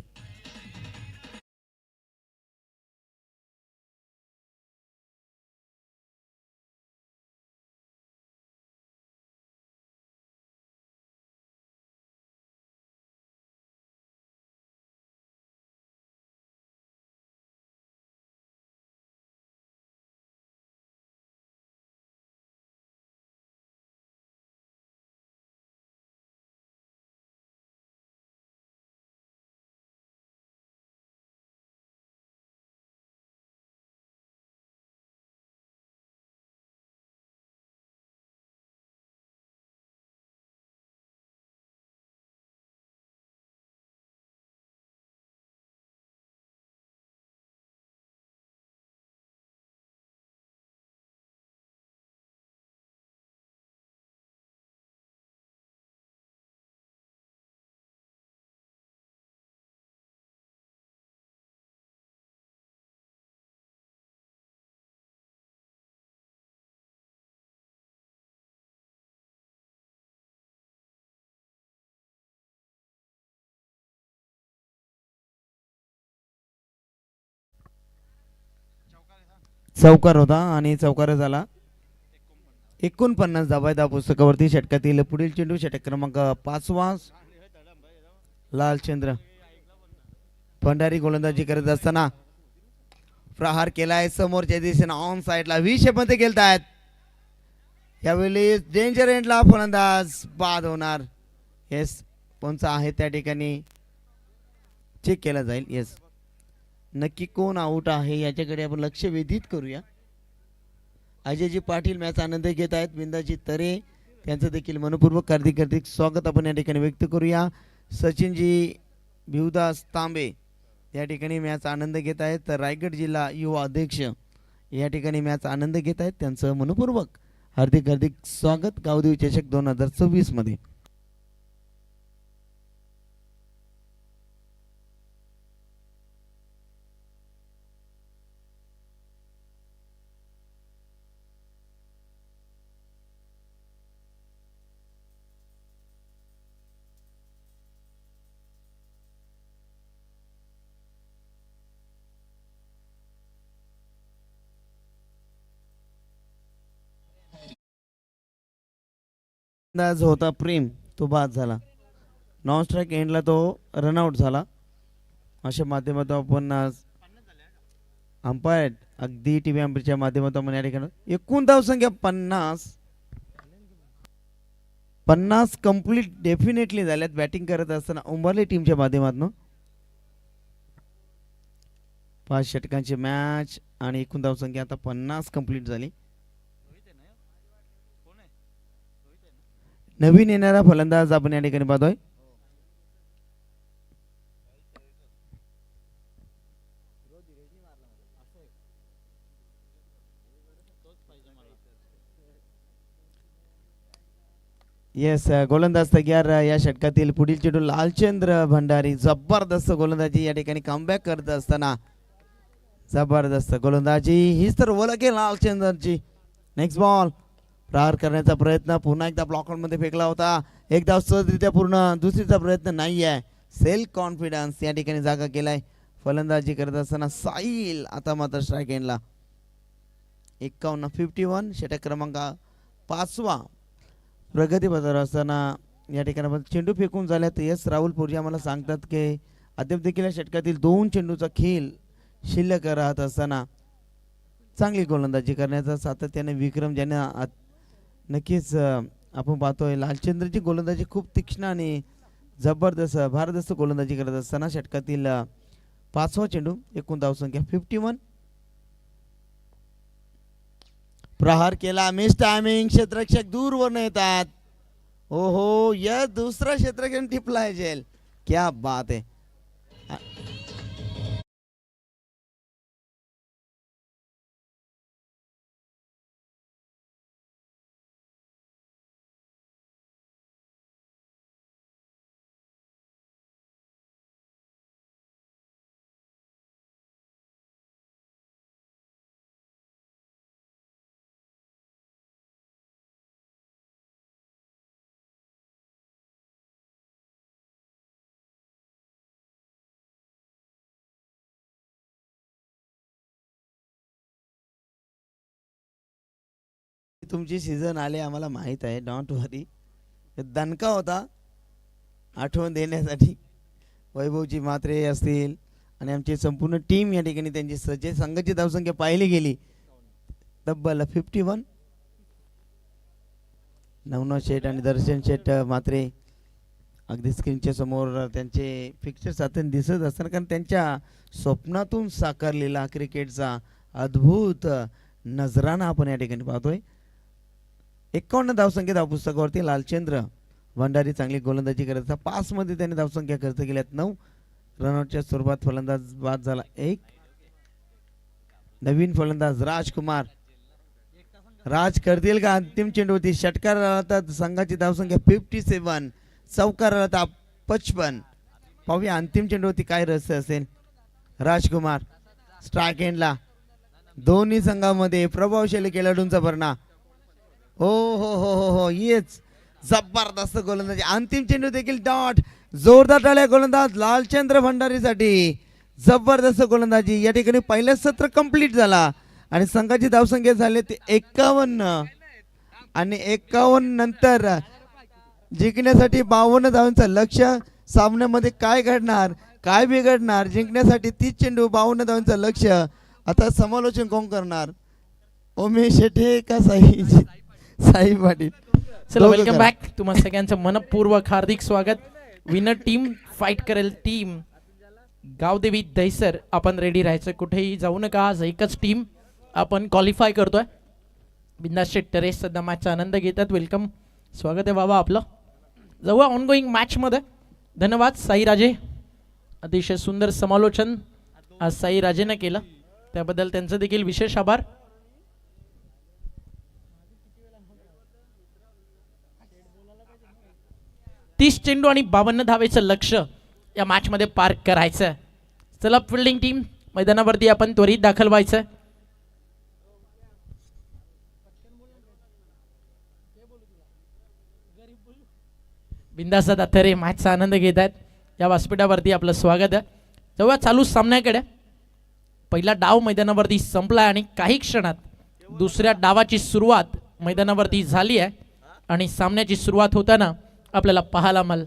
चौकार होता आणि चौकार झाला. 49 धावा आहेत पुस्तकावरती. षटकातील पुढील चेंडू षटक क्रमांक 5 लालचंद्र भंडारी गोलंदाजी करत असताना प्रहार केलाय समोरच्या दिशेने ऑन साइडला 20 मध्ये खेळतायत. यावेळी डेंजर एंडला फलंदाज बाद होणार. येस कोणचा आहे त्या ठिकाणी चेक केला जाईल. येस नक्की कोण आउट आहे याच्याकडे आपण लक्ष वेधित करूया. अजयजी पाटील मॅच आनंद घेत आहेत. बिंदाजी तरे त्यांचं देखील मनपूर्वक हार्दिक स्वागत आपण या ठिकाणी व्यक्त करूया. सचिनजी भिवदास तांबे या ठिकाणी मॅच आनंद घेत आहेत. रायगड जिल्हा युवा अध्यक्ष या ठिकाणी मॅच आनंद घेत आहेत. त्यांचं मनपूर्वक हार्दिक स्वागत गावदेवी चषक 2024 मध्ये. अंदाज होता प्रेम तो बाद झाला. नॉन स्ट्राईक एंडला तो रनआउट झाला. अशा माध्यमातून आपण अंपायर अगदी टीव्ही अंपायरच्या माध्यमातून आपण या ठिकाणी एकूण धावसंख्या 50 कंप्लीट डेफिनेटली झाल्यात. बॅटिंग करत असताना उंबरली टीमच्या माध्यमातून 5 षटकांची मॅच आणि एकूण धावसंख्या आता 50 कंप्लीट झाली. नवीन येणारा फलंदाज आपण या ठिकाणी पाहतोय. येस गोलंदाज तयार. या षटकातील पुढील चेंडू लालचंद्र भंडारी जबरदस्त गोलंदाजी या ठिकाणी कमबॅक करत असताना जबरदस्त गोलंदाजी हीच तर ओळख आहे लालचंद्रची. नेक्स्ट बॉल प्रहार करण्याचा प्रयत्न पुन्हा एकदा ब्लॉकआउट मध्ये फेकला होता. एक धाव सहजरित्या पूर्ण. दुसरीचा प्रयत्न नाही आहे. सेल्फ कॉन्फिडन्स या ठिकाणी जागा केलाय. फलंदाजी करत असताना साईल आता मात्र स्ट्राईक एंडला 51 षटक क्रमांक 5. प्रगती पथावर असताना या ठिकाणी आपण चेंडू फेकून झाल्यात. यस राहुल पोरजी आम्हाला सांगतात की अद्याप देखील या षटकातील 2 चेंडूचा खेळ शिल्लक राहत असताना चांगली गोलंदाजी करण्याचा सातत्याने विक्रम ज्याने नक्कीच आपण पाहतोय लालचंद्रची गोलंदाजी खूप तीक्ष्ण आणि जबरदस्त भारदस्त गोलंदाजी करत असताना षटकातील 5वा चेंडू एकूण धावसंख्या 51. प्रहार केला मिस टायमिंग क्षेत्ररक्षक दूरवरून येतात. ओहो या दुसरा क्षेत्ररक्षक टिपलाय जेल क्या बात है. तुमची सीझन आले आम्हाला माहित आहे. डोंट वरी. दणका होता आठवण देण्यासाठी. वैभवजी म्हात्रे असतील आणि आमची संपूर्ण टीम या ठिकाणी त्यांची सज्ज संघाची धावसंख्या पाहिली गेली तब्बल 51. नवनाथ शेठ आणि दर्शन शेठ म्हात्रे अगदी स्क्रीनच्या समोर त्यांचे पिक्चर साथन दिसत असताना कारण त्यांच्या स्वप्नातून साकारलेला क्रिकेटचा अद्भुत नजराना आपण या ठिकाणी पाहतोय. 51 धावसंख्या धावपुस्तकावरती लालचंद्र भंडारी चांगली गोलंदाजी करत असतात. 5 मध्ये त्यांनी धावसंख्या खर्च केल्यात 9. रनआउटच्या स्वरूपात फलंदाज बाद झाला 1. नवीन फलंदाज राजकुमार राज करतील का अंतिम चेंडूवरती. षटकार आला संघाची धावसंख्या 57. चौकार आला 55. पाहूया अंतिम चेंडूवरती काय रहस्य असेल. राजकुमार स्ट्राइक एंडला दोन्ही संघामध्ये प्रभावशाली खेळाडूंचा भरणा. हो हो हो हो हो येच जबरदस्त गोलंदाजी. अंतिम चेंडू देखील डॉट. जोरदार टाळ्या गोलंदाज लालचंद्र भंडारीसाठी. जबरदस्त गोलंदाजी. या ठिकाणी पहिलं सत्र कंप्लीट झाला आणि संघाची धावसंख्या झाली ती 51 आणि 51 नंतर जिंकण्यासाठी 52 धावांचं लक्ष. सामन्यामध्ये काय घडणार काय बिघडणार जिंकण्यासाठी 30 चेंडू 52 धावांचं लक्ष. आता समालोचन कोण करणार उमेश शेटे का साई पाटील. चला वेलकम बॅक. तुम्हा सगळ्यांचं मनपूर्वक हार्दिक स्वागत. विनर टीम फाईट करेल टीम गावदेवी दहिसर. आपण रेडी राहायचं कुठेही जाऊ नका. आज एकच टीम आपण क्वालिफाय करतोय. बिंदास शेट टेरेस सध्या मॅचचा आनंद घेतात. वेलकम स्वागत आहे बाबा आपलं. जाऊ ऑनगोईंग मॅचमध्ये. धन्यवाद साई राजे. अतिशय सुंदर समालोचन आज साई राजेनं केलं त्याबद्दल त्यांचं देखील विशेष आभार. तीस चेंडू आणि 52 धावेचं लक्ष या मॅच मध्ये पार करायचं. चला फिल्डिंग टीम मैदानावरती आपण त्वरित दाखल व्हायचं. बिंदास दातरे मॅचचा आनंद घेत आहेत. या व्यासपीठावरती आपलं स्वागत आहे. जेव्हा चालू सामन्याकडे पहिला डाव मैदानावरती संपला आणि काही क्षणात दुसऱ्या डावाची सुरुवात मैदानावरती झाली आहे आणि सामन्याची सुरुवात होताना आपल्याला पाहायला मिळालं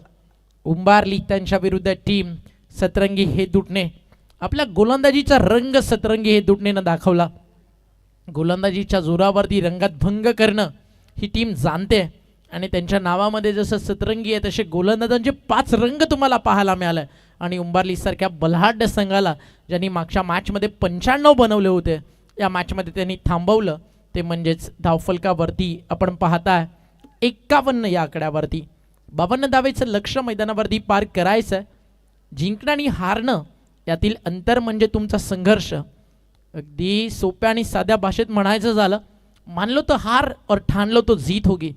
उंबारली त्यांच्या विरुद्ध टीम सतरंगी हे दुटणे. आपल्या गोलंदाजीचा रंग सतरंगी हे दुटणेनं दाखवला. गोलंदाजीच्या जोरावरती रंगात भंग करणं ही टीम जाणते आणि त्यांच्या नावामध्ये जसं सतरंगी आहे तसे गोलंदाजांचे 5 रंग तुम्हाला पाहायला मिळाले. आणि उंबारली सारख्या बलहाट संघाला ज्यांनी मागच्या मॅचमध्ये 95 बनवले होते या मॅचमध्ये त्यांनी थांबवलं ते म्हणजेच धावफलकावरती आपण पाहताय 51 या आकड्यावरती 52 धावेचं लक्ष मैदानावरती पार करायचं. जिंकणं आणि हारणं यातील अंतर म्हणजे तुमचा संघर्ष. अगदी सोप्या आणि साध्या भाषेत म्हणायचं झालं मानलो तो हार और ठाणलो तो जीत होगी.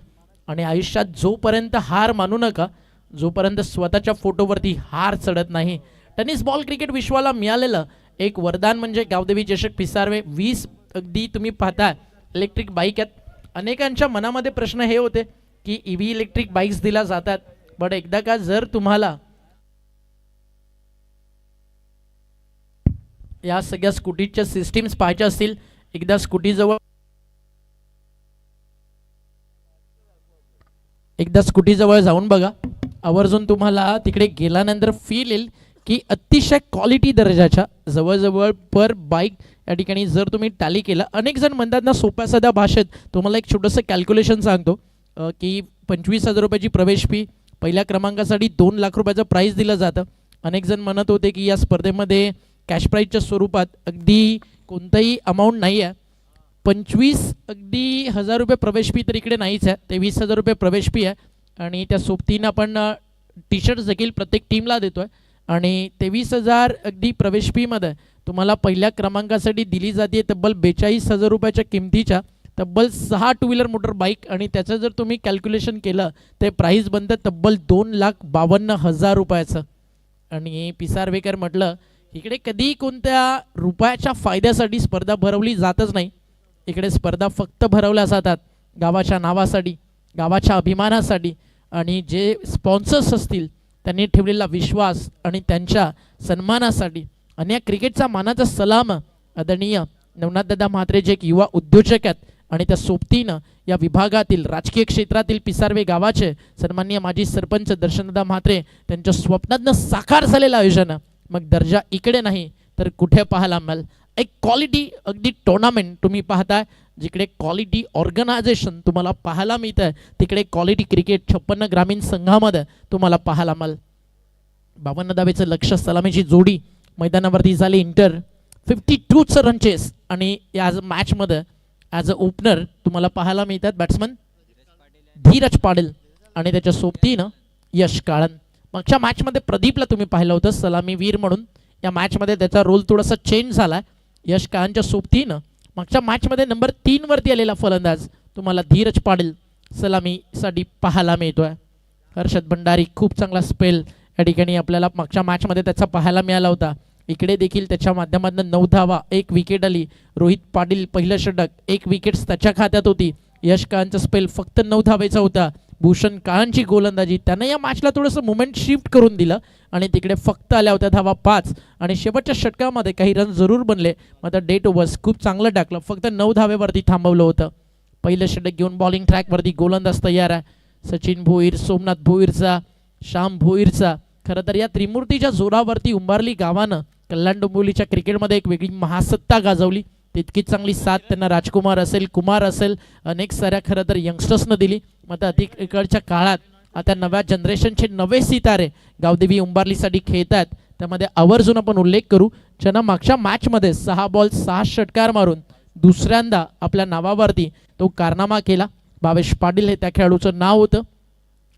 आणि आयुष्यात जोपर्यंत हार मानू नका जोपर्यंत स्वतःच्या फोटोवरती हार चढत नाही. टेनिस बॉल क्रिकेट विश्वाला मिळालेलं एक वरदान म्हणजे गावदेवी चषक पिसारवे 20 अगदी तुम्ही पाहता इलेक्ट्रिक बाईक आहेत. अनेकांच्या मनामध्ये प्रश्न हे होते की ईव्ही इलेक्ट्रिक बाईक्स दिल्या जातात बट एकदा का जर तुम्हाला या सगळ्या स्कूटीच्या सिस्टीम्स पाहायच्या असतील एकदा स्कूटी जवळ एकदा स्कूटीजवळ जाऊन बघा, आवर्जून तुम्हाला तिकडे गेल्यानंतर फील येईल की अतिशय क्वालिटी दर्जाच्या जवळजवळ पर बाईक या ठिकाणी जर तुम्ही टॅली केलं, अनेक जण म्हणतात ना सोप्या साध्या भाषेत, तुम्हाला एक छोटंसं कॅल्क्युलेशन सांगतो की 25,000 रुपयाची प्रवेश फी, पहिल्या क्रमांकासाठी 2 लाख रुपयाचं प्राईज दिलं जातं. अनेक जण म्हणत होते की या स्पर्धेमध्ये कॅश प्राईजच्या स्वरूपात अगदी कोणतंही अमाऊंट नाही आहे. 25,000 रुपये प्रवेश फी तर इकडे नाहीच आहे, 23,000 रुपये प्रवेश फी आहे. आणि त्या सोबतीनं आपण टी शर्ट्स देखील प्रत्येक टीमला देतो आहे. आणि 23,000 अगदी प्रवेश फीमध्ये तुम्हाला पहिल्या क्रमांकासाठी दिली जाते तब्बल 42,000 रुपयाच्या किमतीच्या तब्बल 6 टू व्हीलर मोटर बाईक. आणि त्याचं जर तुम्ही कॅल्क्युलेशन केलं ते प्राईज बनतं तब्बल 2,52,000 रुपयाचं. आणि पिसारवेकर म्हटलं इकडे कधी कोणत्या रुपयाच्या फायद्यासाठी स्पर्धा भरवली जातच नाही. इकडे स्पर्धा फक्त भरवल्या जातात गावाच्या नावासाठी, गावाच्या अभिमानासाठी. आणि जे स्पॉन्सर्स असतील त्यांनी ठेवलेला विश्वास आणि त्यांच्या सन्मानासाठी. आणि या क्रिकेटचा मानाचा सलाम आदरणीय नवनाथदादा म्हात्रे जे एक युवा उद्योजक आहेत आणि त्या सोबतीनं या विभागातील राजकीय क्षेत्रातील पिसारवे गावाचे सन्माननीय माजी सरपंच दर्शनदादा म्हात्रे त्यांच्या स्वप्नातनं साकार झालेलं आयोजन. मग दर्जा इकडे नाही तर कुठे पाहायला मिळेल. एक क्वालिटी अगदी टुर्नामेंट तुम्ही पाहताय, जिकडे क्वालिटी ऑर्गनायझेशन तुम्हाला पाहायला मिळतं आहे तिकडे क्वालिटी क्रिकेट 56 ग्रामीण संघामध्ये तुम्हाला पाहायला मिळेल. 52 धावेचं लक्ष सलामीची जोडी मैदानावरती झाली इंटर. 52 run chase. आणि या मॅचमध्ये ॲज अ ओपनर तुम्हाला पाहायला मिळतात बॅट्समन धीरज पाटील आणि त्याच्या सोबतीनं यश काळन. मागच्या मॅचमध्ये प्रदीपला तुम्ही पाहिलं होतं सलामीवीर म्हणून, या मॅचमध्ये त्याचा रोल थोडासा चेंज झाला आहे. यश काळनच्या सोबतीनं मागच्या मॅचमध्ये नंबर 3 वरती आलेला फलंदाज तुम्हाला धीरज पाटील सलामीसाठी पाहायला मिळतो आहे. हर्षद भंडारी खूप चांगला स्पेल या ठिकाणी आपल्याला मागच्या मॅचमध्ये त्याचा पाहायला मिळाला होता. इकडे देखील त्याच्या माध्यमातून 9 धावा, 1 विकेट आली. रोहित पाटील पहिलं षटक, 1 विकेट्स त्याच्या खात्यात होती. यश काळनचा स्पेल फक्त 9 धावेचा होता. भूषण काळनची गोलंदाजी, त्यानं या मॅचला थोडंसं मुवमेंट शिफ्ट करून दिलं आणि तिकडे फक्त आल्या होत्या धावा 5. आणि शेवटच्या षटकामध्ये काही रन जरूर बनले, मात्र डेट ओव्हर्स खूप चांगलं टाकलं, फक्त 9 धावेवरती थांबवलं होतं. पहिलं षटक घेऊन बॉलिंग ट्रॅकवरती गोलंदाज तयार आहे. सचिन भोईर, सोमनाथ भोईरचा, श्याम भोईरचा. खरं तर या त्रिमूर्तीच्या जोरावरती उंबारली गावानं कल्याण डोंबिवलीच्या क्रिकेटमध्ये एक वेगळी महासत्ता गाजवली. तितकीच चांगली साथ त्यांना राजकुमार असेल, कुमार असेल, अनेक साऱ्या खरं तर यंगस्टर्सनं दिली. मात्र अतिकडच्या काळात आता नव्या जनरेशनचे नवे सितारे गावदेवी उंबारलीसाठी खेळत आहेत. त्यामध्ये आवर्जून आपण उल्लेख करू ज्यांना मागच्या मॅचमध्ये 6 बॉल 6 षटकार मारून दुसऱ्यांदा आपल्या नावावरती तो कारनामा केला. भावेश पाटील हे त्या खेळाडूचं नाव होतं.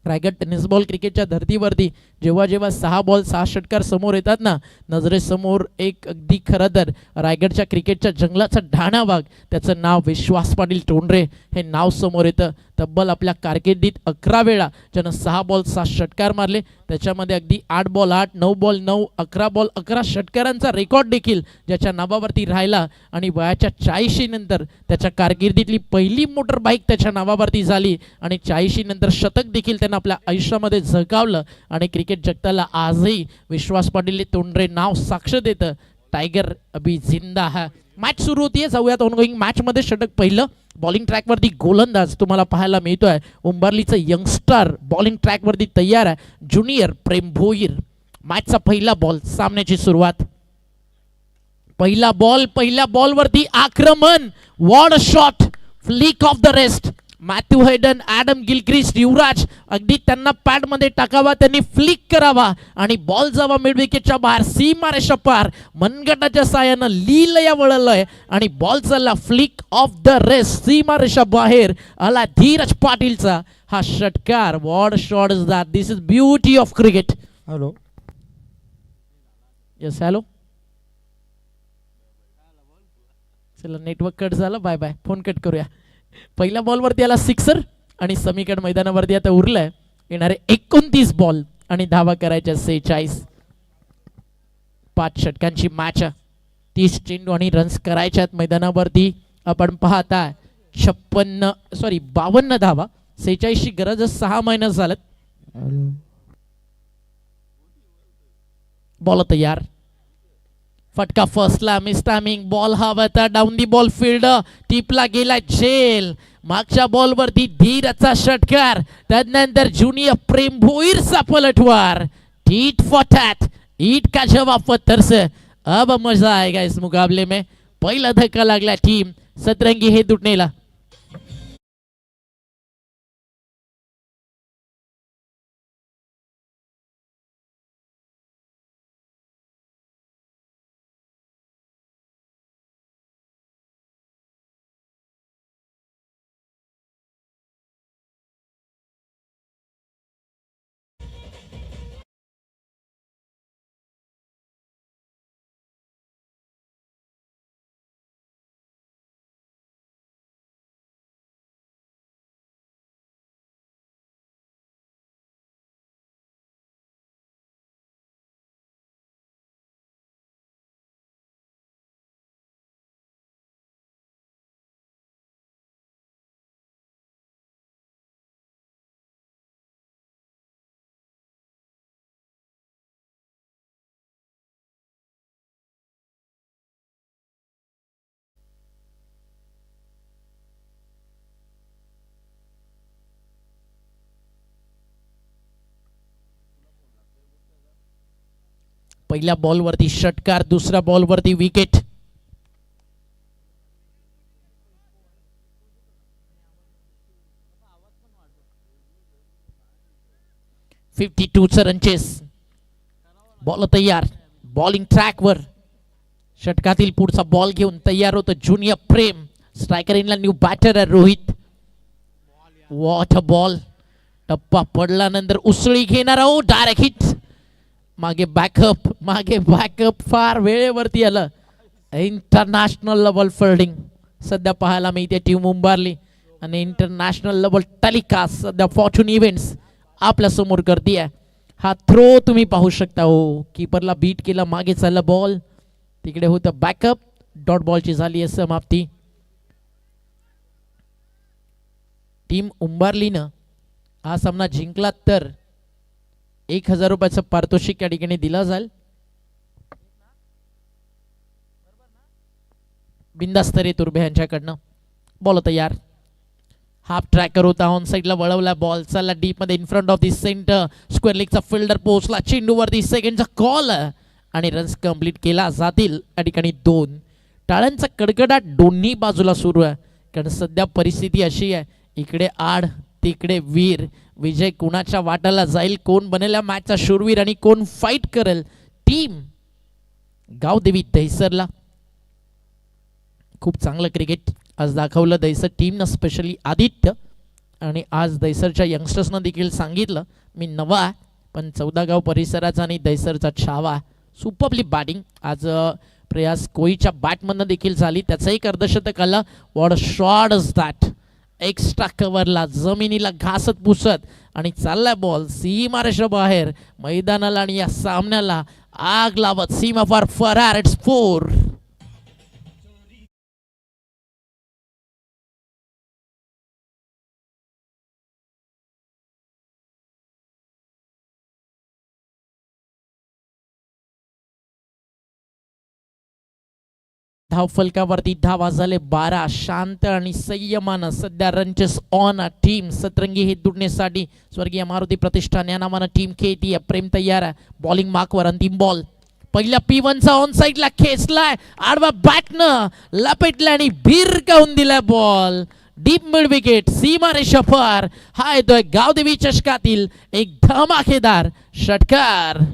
रायगड टेनिस बॉल क्रिकेटच्या धर्तीवरती जेव्हा जेव्हा 6 बॉल 6 षटकार समोर येतात ना, नजरेसमोर एक अगदी खरं तर रायगडच्या क्रिकेटच्या जंगलाचा ढाणा वाघ, त्याचं नाव विश्वास पाटील टोंडरे हे नाव समोर येतं. तब्बल आपल्या कारकिर्दीत 11 वेळा ज्यानं 6 बॉल 6 षटकार मारले, त्याच्यामध्ये अगदी 8 बॉल 8, 9 बॉल 9, 11 बॉल 11 षटकारांचा रेकॉर्ड देखील ज्याच्या नावावरती राहिला. आणि वयाच्या 40 नंतर त्याच्या कारकिर्दीतली पहिली मोटर बाईक त्याच्या नावावरती झाली आणि 40 नंतर शतक देखील त्यानं आपल्या आयुष्यामध्ये झळकावलं. आणि क्रिकेट जगताला आजही विश्वास पाटील तोंडरे नाव साक्ष देतं. टायगर अभी जिंदा है. मॅच सुरू होतीये, जाऊयात ऑनगोईंग मॅचमध्ये. षटक पहिलं, बॉलिंग ट्रॅकवरती गोलंदाज तुम्हाला पाहायला मिळतोय. उंबारलीचं यंगस्टर बॉलिंग ट्रॅकवरती तयार आहे, ज्युनियर प्रेम भोईर. मॅचचा पहिला बॉल, सामन्याची सुरुवात. पहिला बॉल, पहिल्या बॉलवरती आक्रमण, what a shot, flick off the rest. Matthew Hayden, Adam Gilchrist, Yuvraj अगदी त्यांना पॅडमध्ये टाकावा, त्यांनी फ्लिक करावा आणि बॉल जावा मिड विकेटच्या बाहेर, सीमारेषा पार. मनगटाच्या साहाय्यानं लीलया वळलंय आणि बॉल चालला फ्लिक ऑफ द रेस्ट, सीमारेषा बाहेर आला धीरज पाटीलचा हा षटकार. What shot is that, this is beauty of cricket. Hello, yes hello, चला नेटवर्क कट झालं, बाय बाय, फोन कट करूया. पहिल्या बॉलवरती आला सिक्सर आणि समीकरण मैदानावरती आता उरलंय येणारे 29 बॉल आणि धावा करायच्या 46. 5 षटकांची मॅच, 30 चेंडू आणि रन्स करायच्यात मैदानावरती. आपण पाहता 52 धावा, 46 ची गरज, 6 मायनस झालं. बॉल तयार. फटका फर्स्टला मिस टायमिंग बॉल हवा होता डाऊन दी बॉल फील्ड टिपला गेला झेल मागच्या बॉलवरती धीरचा षटकार त्यानंतर ज्युनियर प्रेम भोईरचा पलटवार टीट फॉर टैट ईट का जवाब पत्थर से अब मजा आएगा इस मुकाबले में पहिला धक्का लागला टीम सतरंगी हे तुटणेला पहिल्या बॉलवरती षटकार दुसऱ्या बॉलवरती विकेट 52 रनचेस बॉल तयार बॉलिंग ट्रॅकवर षटकातील पुढचा बॉल घेऊन तयार होतो ज्युनियर प्रेम स्ट्रायकर इनला new batter Rohit what a ball टप्पा पडल्यानंतर उसळी घेणारा ओ डायरेक्ट हिट मागे बॅकअप फार वेळेवरती आलं इंटरनॅशनल लेवल फिल्डिंग सध्या पाहायला मिळते टीम उंबारली आणि इंटरनॅशनल लेवल टेलिकास्ट सध्या फॉर्च्यून इव्हेंट्स आपल्या समोर करते हा थ्रो तुम्ही पाहू शकता हो कीपरला बीट केला मागे चालला बॉल तिकडे होतं बॅकअप डॉट बॉलची झाली आहे समाप्ती टीम उंबारलीनं हा सामना जिंकला तर 1000 रुपयाचं पारितोषिक या ठिकाणी दिला जाईल बिंदास्तरे तुर्भे यांच्याकडनं बॉल तयार हाफ ट्रॅकर होता ऑन साइडला वळवला बॉल चालला डीप मध्ये in front of the centre square लेगचा फिल्डर पोहोचला चेंडूवरती सेकंडचा कॉल आणि रन्स कंप्लीट केला जातील या ठिकाणी 2 टाळ्यांचा कडकडाट दोन्ही बाजूला सुरू आहे कारण सध्या परिस्थिती अशी आहे इकडे आड तिकडे वीर विजय कुणाच्या वाटाला जाईल कोण बनेल या मॅचचा शूरवीर आणि कोण फाईट करेल टीम गावदेवी दहिसरला खूप चांगलं क्रिकेट आज दाखवलं दहिसर टीमनं स्पेशली आदित्य आणि आज दहिसरच्या यंगस्टर्सनं देखील सांगितलं मी नवा आहे पण 14 गाव परिसराचा आणि दहिसरचा छावा सुपरली बॅटिंग आज प्रयास कोईच्या बॅटमधनं देखील झाली त्याचं एक अर्धशतक आलं what a shot is that extra कव्हरला जमिनीला घासत पुसत आणि चाललाय बॉल सीमारेषा बाहेर मैदानाला आणि या सामन्याला आग लावत सीमा फॉर फरार इट्स 4 धावफलकावरती धावा झाले 12 शांत आणि संयमानं सध्या रनचेस ऑन टीम सतरंगी हे दुडण्यासाठी स्वर्गीय मारुती प्रतिष्ठान या नावानं टीम खेळती प्रेम तयार आहे बॉलिंग मार्कवर अंतिम बॉल पहिल्या P1चा ऑन साइडला खेचलाय आडवा बॅटनं लपेटला आणि भिरकावून दिलाय बॉल डीप मिड विकेट सीमारेषा पार हा येतोय गावदेवी चषकातील एक धमाकेदार षटकार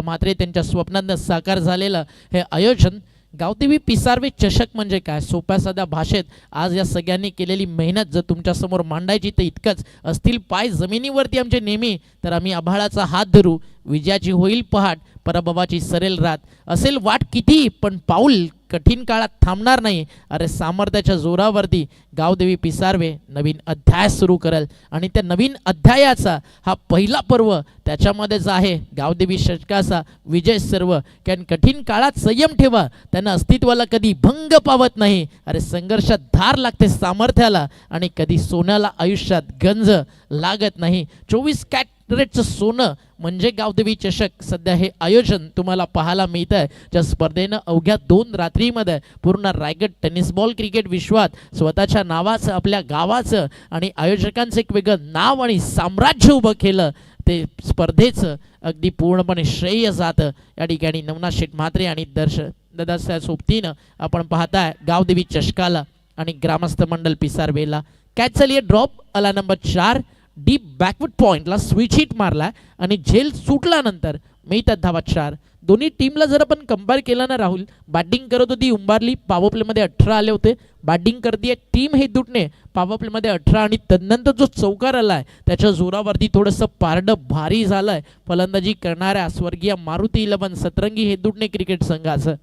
मात्र त्यांच्या स्वप्नांना साकार झालेलं हे आयोजन गावदेवी पिसारवे चषक म्हणजे काय सोप्या साध्या भाषेत आज या सगळ्यांनी केलेली मेहनत जर तुमच्या समोर मांडायची तर इतकंच असतील पाय जमिनीवरती आमचे नेहमी तर आम्ही आभाळाचा हात धरू विजयाची होईल पहाट पराभवाची सरेल रात असेल वाट किती पण पाऊल कठीण काळात थांबणार नाही. अरे सामर्थ्याच्या जोरावरती गावदेवी पिसारवे नवीन अध्याय सुरू करेल आणि त्या नवीन अध्यायाचा हा पहिला पर्व त्याच्यामध्येच आहे गावदेवी षटकाचा विजय सर्व. कारण कठीण काळात संयम ठेवा, त्यांना अस्तित्वाला कधी भंग पावत नाही. अरे संघर्षात धार लागते सामर्थ्याला आणि कधी सोन्याला आयुष्यात गंज लागत नाही. 24 कॅरेटचं सोनं म्हणजे गावदेवी चषक. सध्या हे आयोजन तुम्हाला पाहायला मिळत आहे, ज्या स्पर्धेनं अवघ्या 2 रात्रीमध्ये पूर्ण रायगड टेनिस बॉल क्रिकेट विश्वात स्वतःच्या नावाचं, आपल्या गावाचं आणि आयोजकांचं एक वेगळं नाव आणि साम्राज्य उभं केलं. ते स्पर्धेचं अगदी पूर्णपणे श्रेय जातं. या ठिकाणी नवनाथ शेठ म्हात्रे आणि दादाच्या सोबतीनं आपण पाहताय गावदेवी चषकाला आणि ग्रामस्थ मंडल पिसारवेला. कॅच झाली ड्रॉप आला नंबर 4. डीप बॅकवर्ड पॉइंटला स्विच हिट मारला आणि झेल सुटल्यानंतर मिळतात धावा 4. दोन्ही टीमला जर आपण कंपेअर केलं ना राहुल, बॅटिंग करत होती उंबारली, पॉवर प्लेमध्ये 18 आले होते. बॅटिंग करते टीम हेदुटणे, पॉवर प्लेमध्ये 18 आणि तदनंतर जो चौकार आलाय त्याच्या जोरावरती थोडंसं पारडं भारी झालंय फलंदाजी करणाऱ्या स्वर्गीय मारुती 11 सतरंगी हेदुटणे क्रिकेट संघाचं.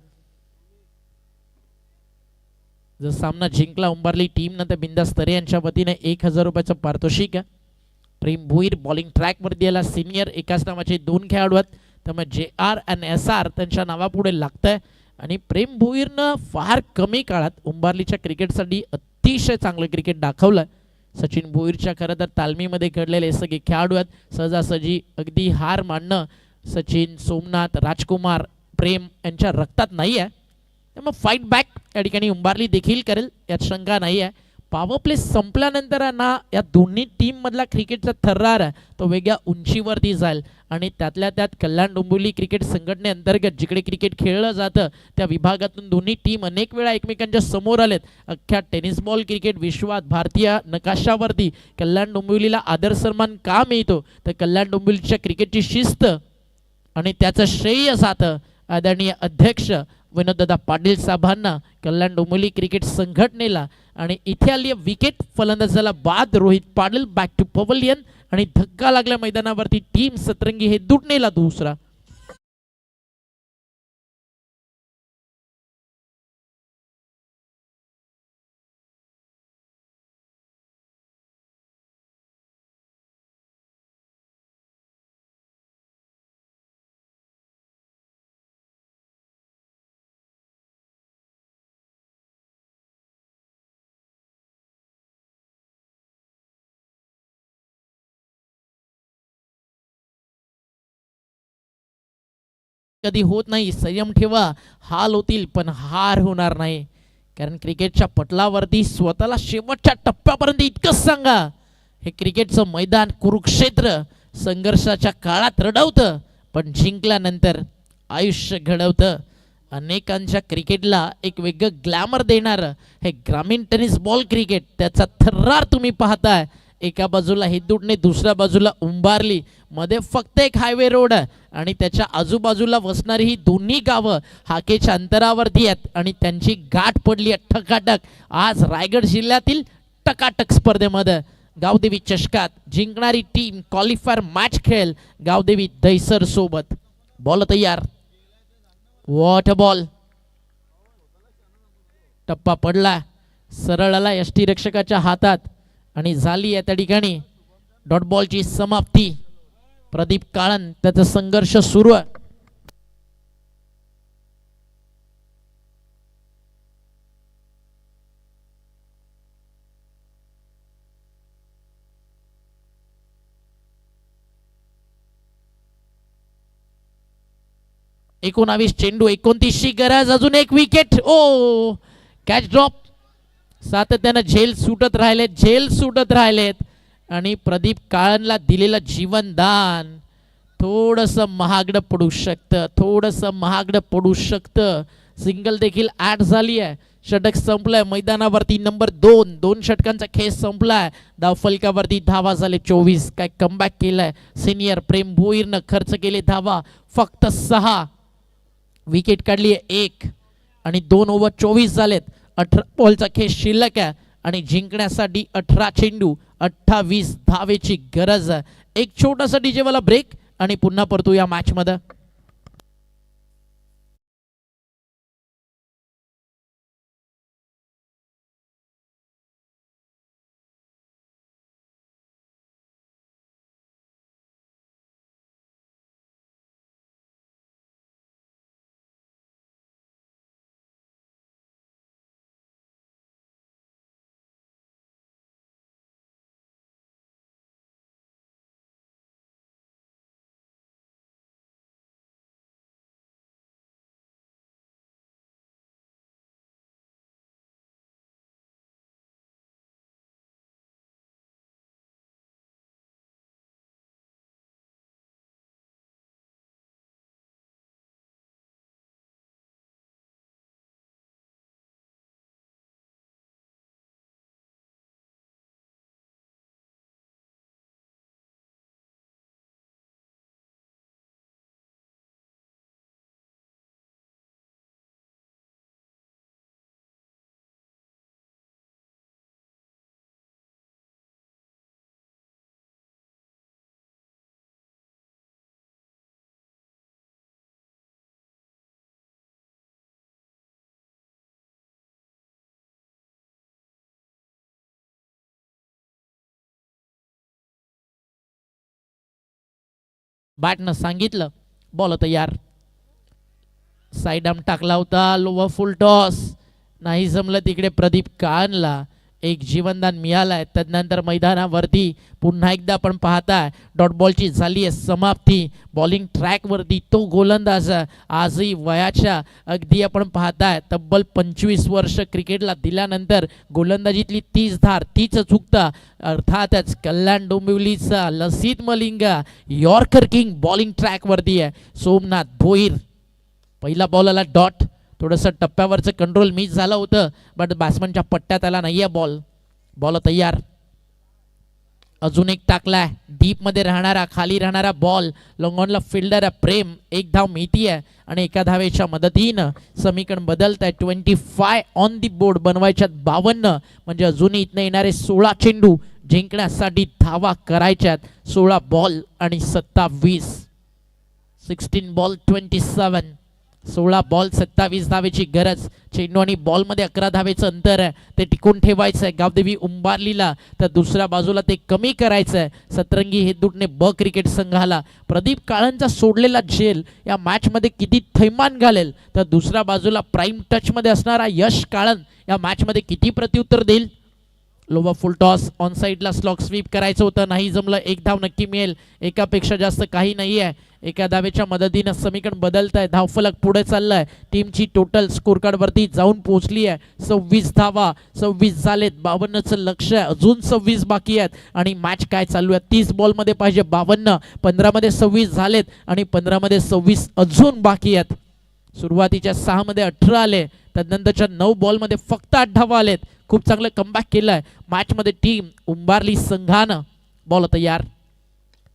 जर सामना जिंकला उंबारली टीम ना तर बिंदास तरे यांच्या वतीने 1000 रुपयाचं पारितोषिक आहे. प्रेम भोईर बॉलिंग ट्रॅकवरती याला सिनियर एकाच नावाचे 2 खेळाडू आहेत, त्यामुळे JR आणि SR त्यांच्या नावापुढे लागतंय. आणि प्रेम भोईरनं फार कमी काळात उंबारलीच्या क्रिकेटसाठी अतिशय चांगलं क्रिकेट दाखवलं. सचिन भोईरच्या खरं तर तालमीमध्ये घडलेले हे सगळे खेळाडू आहेत. सहजासहजी अगदी हार मानणं सचिन, सोमनाथ, राजकुमार, प्रेम यांच्या रक्तात नाही आहे. त्यामुळे फाईट बॅक या ठिकाणी उंबारली देखील करेल, यात शंका नाही आहे. पॉवर प्ले संपल्यानंतर ना या दोन्ही टीममधला क्रिकेटचा थरार आहे तो वेगळ्या उंचीवरती जाईल. आणि त्यातल्या त्यात कल्याण डोंबिवली क्रिकेट संघटनेअंतर्गत जिकडे क्रिकेट खेळलं जातं त्या विभागातून दोन्ही टीम अनेक वेळा एकमेकांच्या समोर आलेत. अख्ख्या टेनिस बॉल क्रिकेट विश्वात भारतीय नकाशावरती कल्याण डोंबिवलीला आदर सन्मान का मिळतो तर कल्याण डोंबिवलीच्या क्रिकेटची शिस्त आणि त्याचं श्रेय जातं आदरणीय अध्यक्ष विनोददादा पाटील साहेबांना, कल्याण डोंबिवली क्रिकेट संघटनेला. आणि इथे आली विकेट फलंदाजाला बाद. Rohit Patil back to pavilion आणि धक्का लागल्या मैदानावरती टीम सतरंगी हे दुटणेला दुसरा. कधी होत नाही, संयम ठेवा, हाल होतील पण हार होणार नाही. कारण क्रिकेटच्या पटलावरती स्वतःला शेवटच्या टप्प्यापर्यंत इतकंच सांगा, हे क्रिकेटचं मैदान कुरुक्षेत्र संघर्षाच्या काळात रडवतं पण जिंकल्यानंतर आयुष्य घडवतं. अनेकांच्या क्रिकेटला एक वेगळं ग्लॅमर देणारं हे ग्रामीण टेनिस बॉल क्रिकेट, त्याचा थरार तुम्ही पाहताय. एका बाजूला हेदुटणे, दुसऱ्या बाजूला उंबारली, मध्ये फक्त एक हायवे रोड आहे आणि त्याच्या आजूबाजूला वसणारी ही दोन्ही गावं हाकेच्या अंतरावरती आहेत आणि त्यांची गाठ पडली आहे ठकाटक. आज रायगड जिल्ह्यातील टकाटक स्पर्धेमध्ये गावदेवी चषकात जिंकणारी टीम क्वालिफायर मॅच खेळेल गावदेवी दहिसर सोबत. बॉल तयार, वॉट अ बॉल. टप्पा पडला, सरळ आला यष्टीरक्षकाच्या हातात आणि झाली आहे त्या ठिकाणी डॉट बॉलची समाप्ती. प्रदीप काळन त्याचा संघर्ष सुरू आहे. एकोणावीस चेंडू 29ची गरज, अजून एक विकेट. ओ कॅच ड्रॉप. सातत्यानं झेल सुटत राहिलेत आणि प्रदीप काळनला दिलेलं जीवनदान थोडंसं महागडं पडू शकतं. सिंगल देखील ॲड झाली आहे. षटक संपलंय मैदानावरती नंबर 2 षटकांचा खेळ संपलाय. धावफलकावरती धावा झाले 24. काय कमबॅक केलाय सिनियर प्रेम भोईरनं. खर्च केले धावा फक्त 6. विकेट काढली आहे 1 आणि 2 ओव्हर 24 झालेत. 18 बॉलचा खेळ शिल्लक आहे आणि जिंकण्यासाठी 18 चेंडू 28 धावेची गरज आहे. एक छोटासा डीजे वाला ब्रेक आणि पुन्हा परतू या मॅच मध्ये. बॅटनं सांगितलं बॉल तयार. साईड आर्म टाकला होता, लोवर फुल टॉस नाही जमलं. तिकडे प्रदीप काळनला एक जीवनदान मिळालाय. त्यानंतर मैदानावरती पुन्हा एकदा आपण पाहताय डॉट बॉलची झाली आहे समाप्ती. बॉलिंग ट्रॅकवरती तो गोलंदाज आजही वयाच्या अगदी आपण पाहताय तब्बल 25 वर्ष क्रिकेटला दिल्यानंतर गोलंदाजीतली तीच धार तीच चुकता अर्थातच कल्याण डोंबिवलीचा Lasith Malinga yorker king bowling ट्रॅकवरती आहे. सोमनाथ भोईर पहिला बॉलला डॉट, थोडंसं टप्प्यावरचं कंट्रोल मिस झालं होतं बट बॅट्समनच्या पट्ट्यात आला नाही आहे बॉल. बॉल तयार. अजून एक टाकलाय डीपमध्ये राहणारा खाली राहणारा बॉल. लॉंगॉनला फिल्डर आहे प्रेम, एक धाव मिळती आहे आणि एका धावेच्या मदतीनं समीकरण बदलत आहे. 25 ऑन दी बोर्ड बनवायच्यात 52, म्हणजे अजूनही इथनं येणारे 16 चेंडू जिंकण्यासाठी धावा करायच्यात. 16 बॉल आणि 27. 16 बॉल 27. 16 बॉल 27 धावेची गरज. चेंडू आणि बॉलमध्ये 11 धावेचं अंतर आहे, ते टिकून ठेवायचं आहे गावदेवी उंबारलीला. तर दुसऱ्या बाजूला ते कमी करायचं आहे सतरंगी हेदूटने ब क्रिकेट संघाला. प्रदीप काळनचा सोडलेला झेल या मॅचमध्ये किती थैमान घालेल, तर दुसऱ्या बाजूला प्राईम टचमध्ये असणारा यश काळन या मॅचमध्ये किती प्रत्युत्तर देईल. लोवर फुल टॉस ऑन साईडला स्लॉक स्वीप करायचं होतं, नाही जमलं. एक धाव नक्की मिळेल, एकापेक्षा जास्त काही नाही आहे. एका धावेच्या मदतीनं समीकरण बदलत आहे. धावफलक पुढे चाललाय. टीमची टोटल स्कोर कार्डवरती जाऊन पोहोचली आहे 26 धावा. 26 झालेत, 52चं लक्ष आहे, अजून 26 बाकी आहेत. आणि मॅच काय चालू आहे, 30 बॉलमध्ये पाहिजे 52, 15मध्ये 26 झालेत आणि 15मध्ये 26 अजून बाकी आहेत. सुरुवातीच्या 6 मध्ये 18 आले, त्यानंतरच्या 9 बॉलमध्ये फक्त 8 धावा आलेत. खूप चांगलं कमबॅक केलंय मॅचमध्ये टीम उंबारली संघानं. बॉल तयार.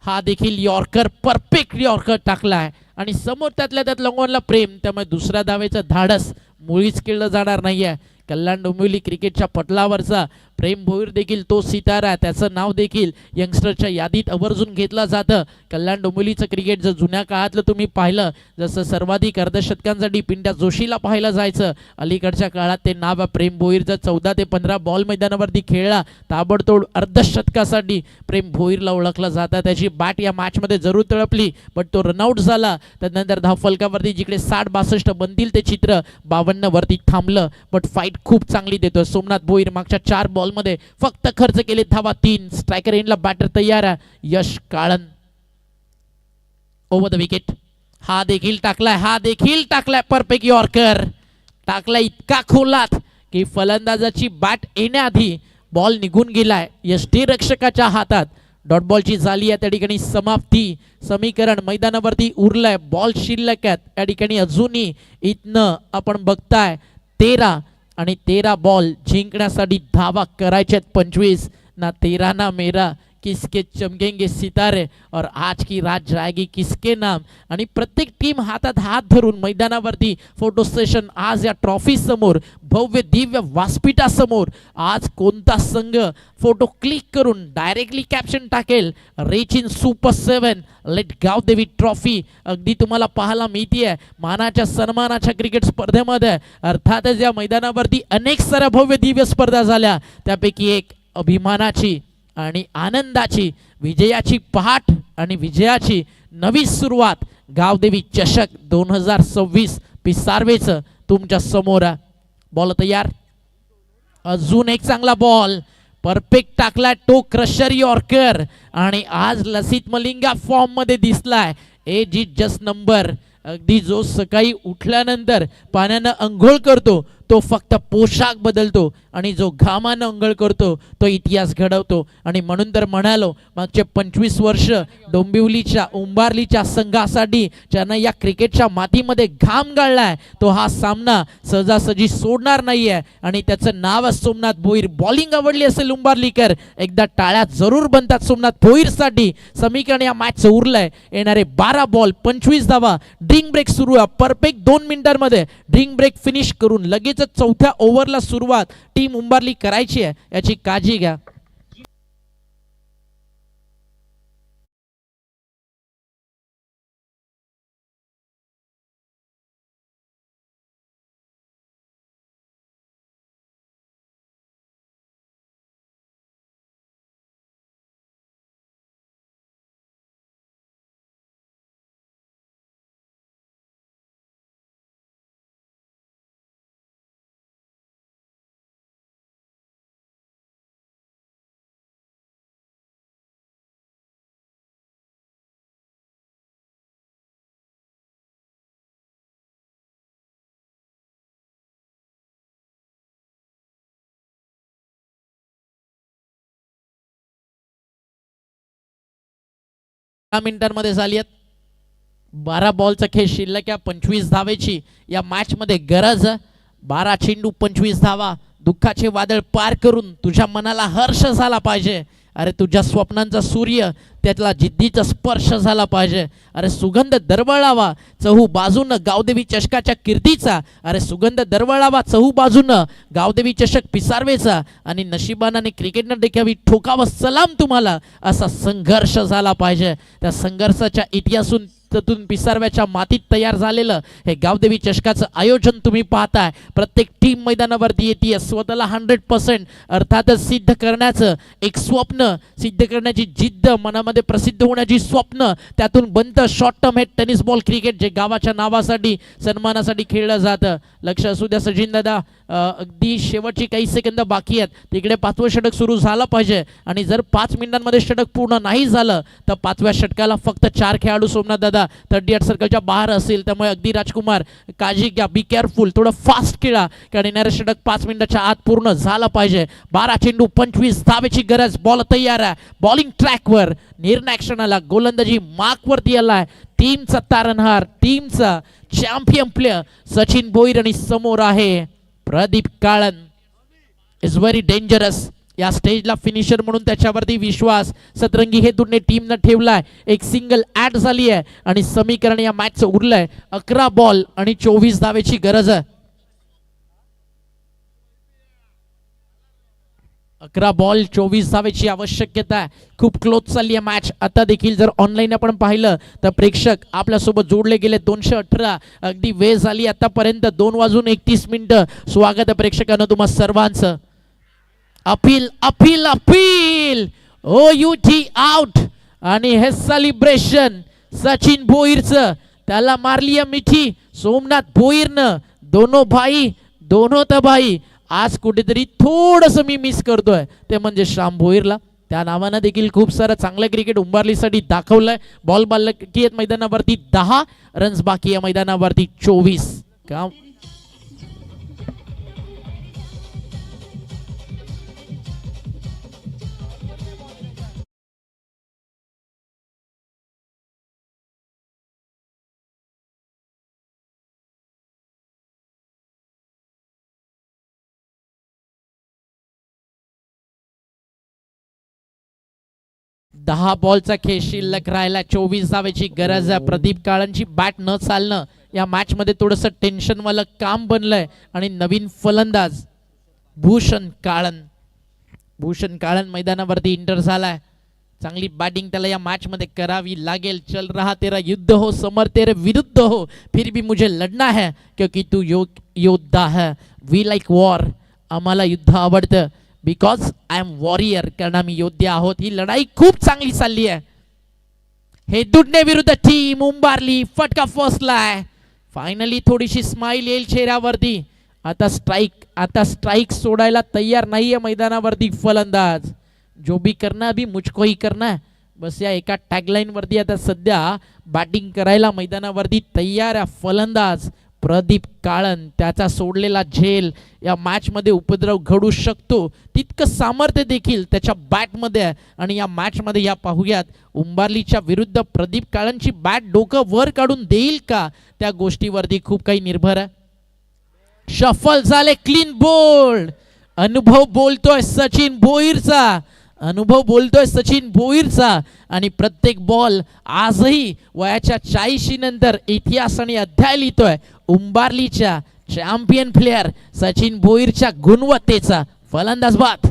हा देखील यॉर्कर, परफेक्ट यॉर्कर टाकलाय आणि समोर त्यातल्या त्यात लॉंगॉनला प्रेम, त्यामुळे दुसऱ्या धावेचं धाडस मुळीच केलं जाणार नाहीये. कल्याण डोंबिवली क्रिकेटच्या पटलावरचा प्रेम भोईर देखील तो सितारा आहे, त्याचं नाव देखील यंगस्टरच्या यादीत आवर्जून घेतलं जातं. कल्याण डोंबिवलीचं क्रिकेट जर जुन्या काळातलं तुम्ही पाहिलं, जसं सर्वाधिक अर्धशतकांसाठी पिंट्या जोशीला पाहिलं जायचं, अलीकडच्या काळात ते नाव आहे प्रेम भोईर. जर 14 ते 15 बॉल मैदानावरती खेळला, ताबडतोड अर्धशतकासाठी प्रेम भोईरला ओळखलं जातं. त्याची बॅट या मॅचमध्ये जरूर तळपली बट तो रनआउट झाला. त्यानंतर धावफलकावरती जिकडे 60-62 बनतील ते चित्र 52 वरती थांबलं. बट फाईट खूप चांगली देतोय सोमनाथ भोईर. मागच्या 4 बॉलमध्ये फक्त खर्च केले धावा 3. स्ट्रायकर एंडला बॅटर तयार आहे Yash Kalan. Over the wicket. हा देखील टाकलाय परफेक्ट यॉर्कर टाकलाय इतका खोलात की फलंदाजाची बॅट येण्याआधी बॉल निघून गेलाय यष्टीरक्षकाच्या हातात. डॉट बॉलची झाली आहे त्या ठिकाणी समाप्ती. समीकरण मैदानावरती उरलंय, बॉल शिल्लक आहेत या ठिकाणी अजूनही. इथनं आपण बघताय 13 आणि 13 बॉल जिंकण्यासाठी धावा करायच्यात 25. ना तेरा ना मेरा, किसके चमकेंगे सितारे और आज की रात जाएगी किसके नाम. आणि प्रत्येक टीम हातात हात धरून मैदानावरती फोटो सेशन आज या ट्रॉफी समोर, भव्य दिव्य व्यासपीठासमोर. आज कोणता संघ फोटो क्लिक करून डायरेक्टली कॅप्शन टाकेल reach in super 7 let Gavdevi trophy. अगदी तुम्हाला पाहायला मिळतीये मानाच्या सन्मानाच्या क्रिकेट स्पर्धेमध्ये. अर्थातच या मैदानावरती अनेक साऱ्या भव्य दिव्य स्पर्धा झाल्या, त्यापैकी एक अभिमानाची आणि आनंदाची, विजयाची पहाट आणि विजयाची नवी सुरुवात गावदेवी चषक 2026 पिसारवेचं तुमच्या समोर. बॉल तयार. अजून एक चांगला बॉल परफेक्ट टाकलाय तो क्रशर यॉर्कर. आणि आज लसित मलिंगा फॉर्म मध्ये दिसलाय. Age is just number. अगदी जो सकाळी उठल्यानंतर पाण्यानं अंघोळ करतो तो फक्त पोशाख बदलतो आणि जो घामानं अंघोळ करतो तो इतिहास घडवतो. आणि म्हणून तर म्हणालो मागचे 25 वर्ष डोंबिवलीच्या उंबारलीच्या संघासाठी ज्यानं या क्रिकेटच्या मातीमध्ये घाम गाळलाय तो हा सामना सहजासहजी सोडणार नाहीये. आणि त्याचं नाव सोमनाथ भोईर. बॉलिंग आवडली असेल उंबारलीकर, एकदा टाळ्या जरूर बनतात सोमनाथ भोईरसाठी. समीकरण या मॅचचं उरलंय. येणारे 12 बॉल 25 धावा. ड्रिंक ब्रेक सुरू आहे परफेक्ट 2 मिनिटांमध्ये. ड्रिंक ब्रेक फिनिश करून लगेच 4थ्या ओव्हरला सुरुवात टीम उंबारली करायची आहे, याची काळजी घ्या. मिनिटांमध्ये झाली आहेत. 12 बॉलचा खेळ शिल्लक आहे. 25 धावेची या मॅच मध्ये गरज. 12 चेंडू 25 धावा. दुःखाचे वादळ पार करून तुझ्या मनाला हर्ष झाला पाहिजे. अरे तुझ्या स्वप्नांचा सूर्य त्यातला जिद्दीचा स्पर्श झाला पाहिजे. अरे सुगंध दरवळावा चहू बाजूनं गावदेवी चषकाच्या कीर्तीचा. अरे सुगंध दरवळावा चहू बाजूनं गावदेवी चषक पिसारवेचा. आणि नशिबानाने क्रिकेटनं देखावी ठोकावा सलाम तुम्हाला असा संघर्ष झाला पाहिजे. त्या संघर्षाच्या इतिहासून पिसारव्याच्या मातीत तयार झालेलं हे गावदेवी चषकाचं आयोजन तुम्ही पाहताय. प्रत्येक टीम मैदानावरती येते स्वतःला 100% अर्थातच सिद्ध करण्याचं एक स्वप्न, सिद्ध करण्याची जिद्द, मनामध्ये प्रसिद्ध होण्याची स्वप्न त्यातून बनतं शॉर्ट टर्म हे टेनिस बॉल क्रिकेट जे गावाच्या नावासाठी सन्मानासाठी खेळलं जातं. लक्ष असू द्या सचिन दादा, अगदी शेवटची काही सेकंद बाकी आहेत. तिकडे 5वं षटक सुरू झालं पाहिजे आणि जर 5 मिनिटांमध्ये षटक पूर्ण नाही झालं तर 5व्या षटकाला फक्त 4 खेळाडू सोमनाथ दादा 38 सर्कलच्या बाहेर असेल. त्यामुळे अगदी राजकुमार काळजी घ्या, बी केअरफुल, थोडं फास्ट खेळा कारण येणारं षटक 5 मिनिटाच्या आत पूर्ण झालं पाहिजे. 12 चेंडू 25 धावेची गरज. बॉल तयार आहे, बॉलिंग ट्रॅकवर, निर्णायक क्षणाला गोलंदाजी मार्कवरती आलाय. टीमचा तारणहार, टीमचा चॅम्पियन प्लेयर सचिन भोईर आणि समोर आहे Pradeep Kalan. Is very dangerous. या स्टेजला फिनिशर म्हणून त्याच्यावरती विश्वास सतरंगी हे दोन्ही टीमनं ठेवलाय. एक सिंगल ऍड झाली आहे आणि समीकरण या मॅचचं उरलंय. 11 बॉल आणि 24 धावेची गरज आहे. 11 बॉल 24 धावेची आवश्यकता आहे. खूप क्लोज चालली आहे मॅच. आता देखील जर ऑनलाईन आपण पाहिलं तर प्रेक्षक आपल्यासोबत जोडले गेले. 218 अगदी वेळ झाली आतापर्यंत. 2:31. स्वागत आहे प्रेक्षकांना तुम्हा सर्वांचं. Appeal appeal appeal O U T out. आणि हे सेलिब्रेशन सचिन भोईरचं, त्याला मारली आहे मिठी सोमनाथ भोईरनं. दोनो भाई दोनो तबाई. आज कुठेतरी थोडंसं मी मिस करतोय ते म्हणजे श्याम भोईरला. त्या नावानं देखील खूप सारं चांगलं क्रिकेट उंबारलीसाठी दाखवलंय. बॉल बाकी आहेत मैदानावरती 10 रन्स बाकी आहे मैदानावरती 24. काम 10 बॉलचा खेळ शिल्लक राहिला. 24 धावेची गरज आहे. प्रदीप काळनची बॅट न चालणं या मॅच मध्ये थोडंसं टेन्शन वालं काम बनलंय. आणि नवीन फलंदाज भूषण काळन मैदानावरती इंटर झालाय. चांगली बॅटिंग त्याला या मॅच मध्ये करावी लागेल. चल रहा तेरा युद्ध हो, समर तेरे विरुद्ध हो, फिर भी मुझे लढना है क्योंकि तू योद्धा है. We like war. आम्हाला युद्ध आवडतं बिकॉज आय एम वॉरियर, कारण आम्ही योद्धे आहोत. ही लढाई खूप चांगली चालली आहे. हे दुडणे विरुद्ध टीम उंबारली. फटका फसलाय. फायनली थोडीशी स्माइल येईल चेहऱ्यावरती. आता स्ट्राइक सोडायला तयार नाहीये मैदानावरती फलंदाज. जो भी करना अभी मुझको ही करना है, बस या एका टॅगलाईन वरती आता सध्या बॅटिंग करायला मैदानावरती तयार आहे फलंदाज प्रदीप काळन. त्याचा सोडलेला झेल या मॅच मध्ये उपद्रव घडू शकतो तितकं सामर्थ्य देखील त्याच्या बॅट मध्ये आहे. आणि या मॅच मध्ये या पाहूयात उंबारलीच्या विरुद्ध प्रदीप काळनची बॅट डोकं वर काढून देईल का, त्या गोष्टीवरती खूप काही निर्भर आहे. शफल झाले, क्लीन बोल्ड. अनुभव बोलतोय सचिन भोईरचा. आणि प्रत्येक बॉल आजही वयाच्या 40 नंतर इतिहास आणि अध्याय लिहितोय उंबारलीच्या चॅम्पियन प्लेयर सचिन भोईरच्या गुणवत्तेचा. फलंदाज बाद.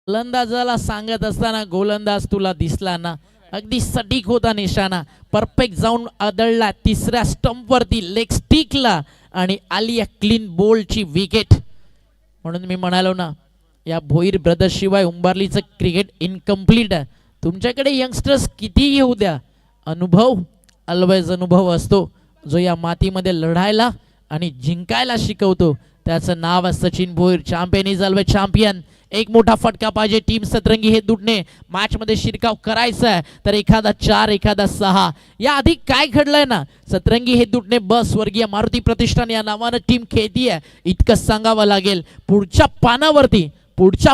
फलंदाजाला सांगत असताना गोलंदाज तुला दिसला ना. अगदी सटीक होता निशाणा. परफेक्ट जाऊन आदळला 3ऱ्या स्टंप वरती लेग स्टिकला आणि आली क्लीन बोल्डची विकेट. म्हणून मी म्हणालो ना, या भोईर ब्रदर्स शिवाय उंबारलीचं क्रिकेट इनकम्प्लीट आहे. तुमच्याकडे यंगस्टर्स कितीही येऊ द्या, अनुभव ऑलवेज अनुभव असतो जो या मातीमध्ये लढायला आणि जिंकायला शिकवतो. त्याचं नाव आहे Sachin Bhoir. Champion is always champion. एक मोठा फटका पाहिजे टीम सतरंगी हे दुटणे. मॅच मध्ये शिरकाव करायचा आहे तर एखादा 4 एखादा 6. या आधी काय घडलंय ना, सतरंगी हे दुटणे बस स्वर्गीय मारुती प्रतिष्ठान या नावानं टीम खेळती आहे इतकंच सांगावं लागेल. पुढच्या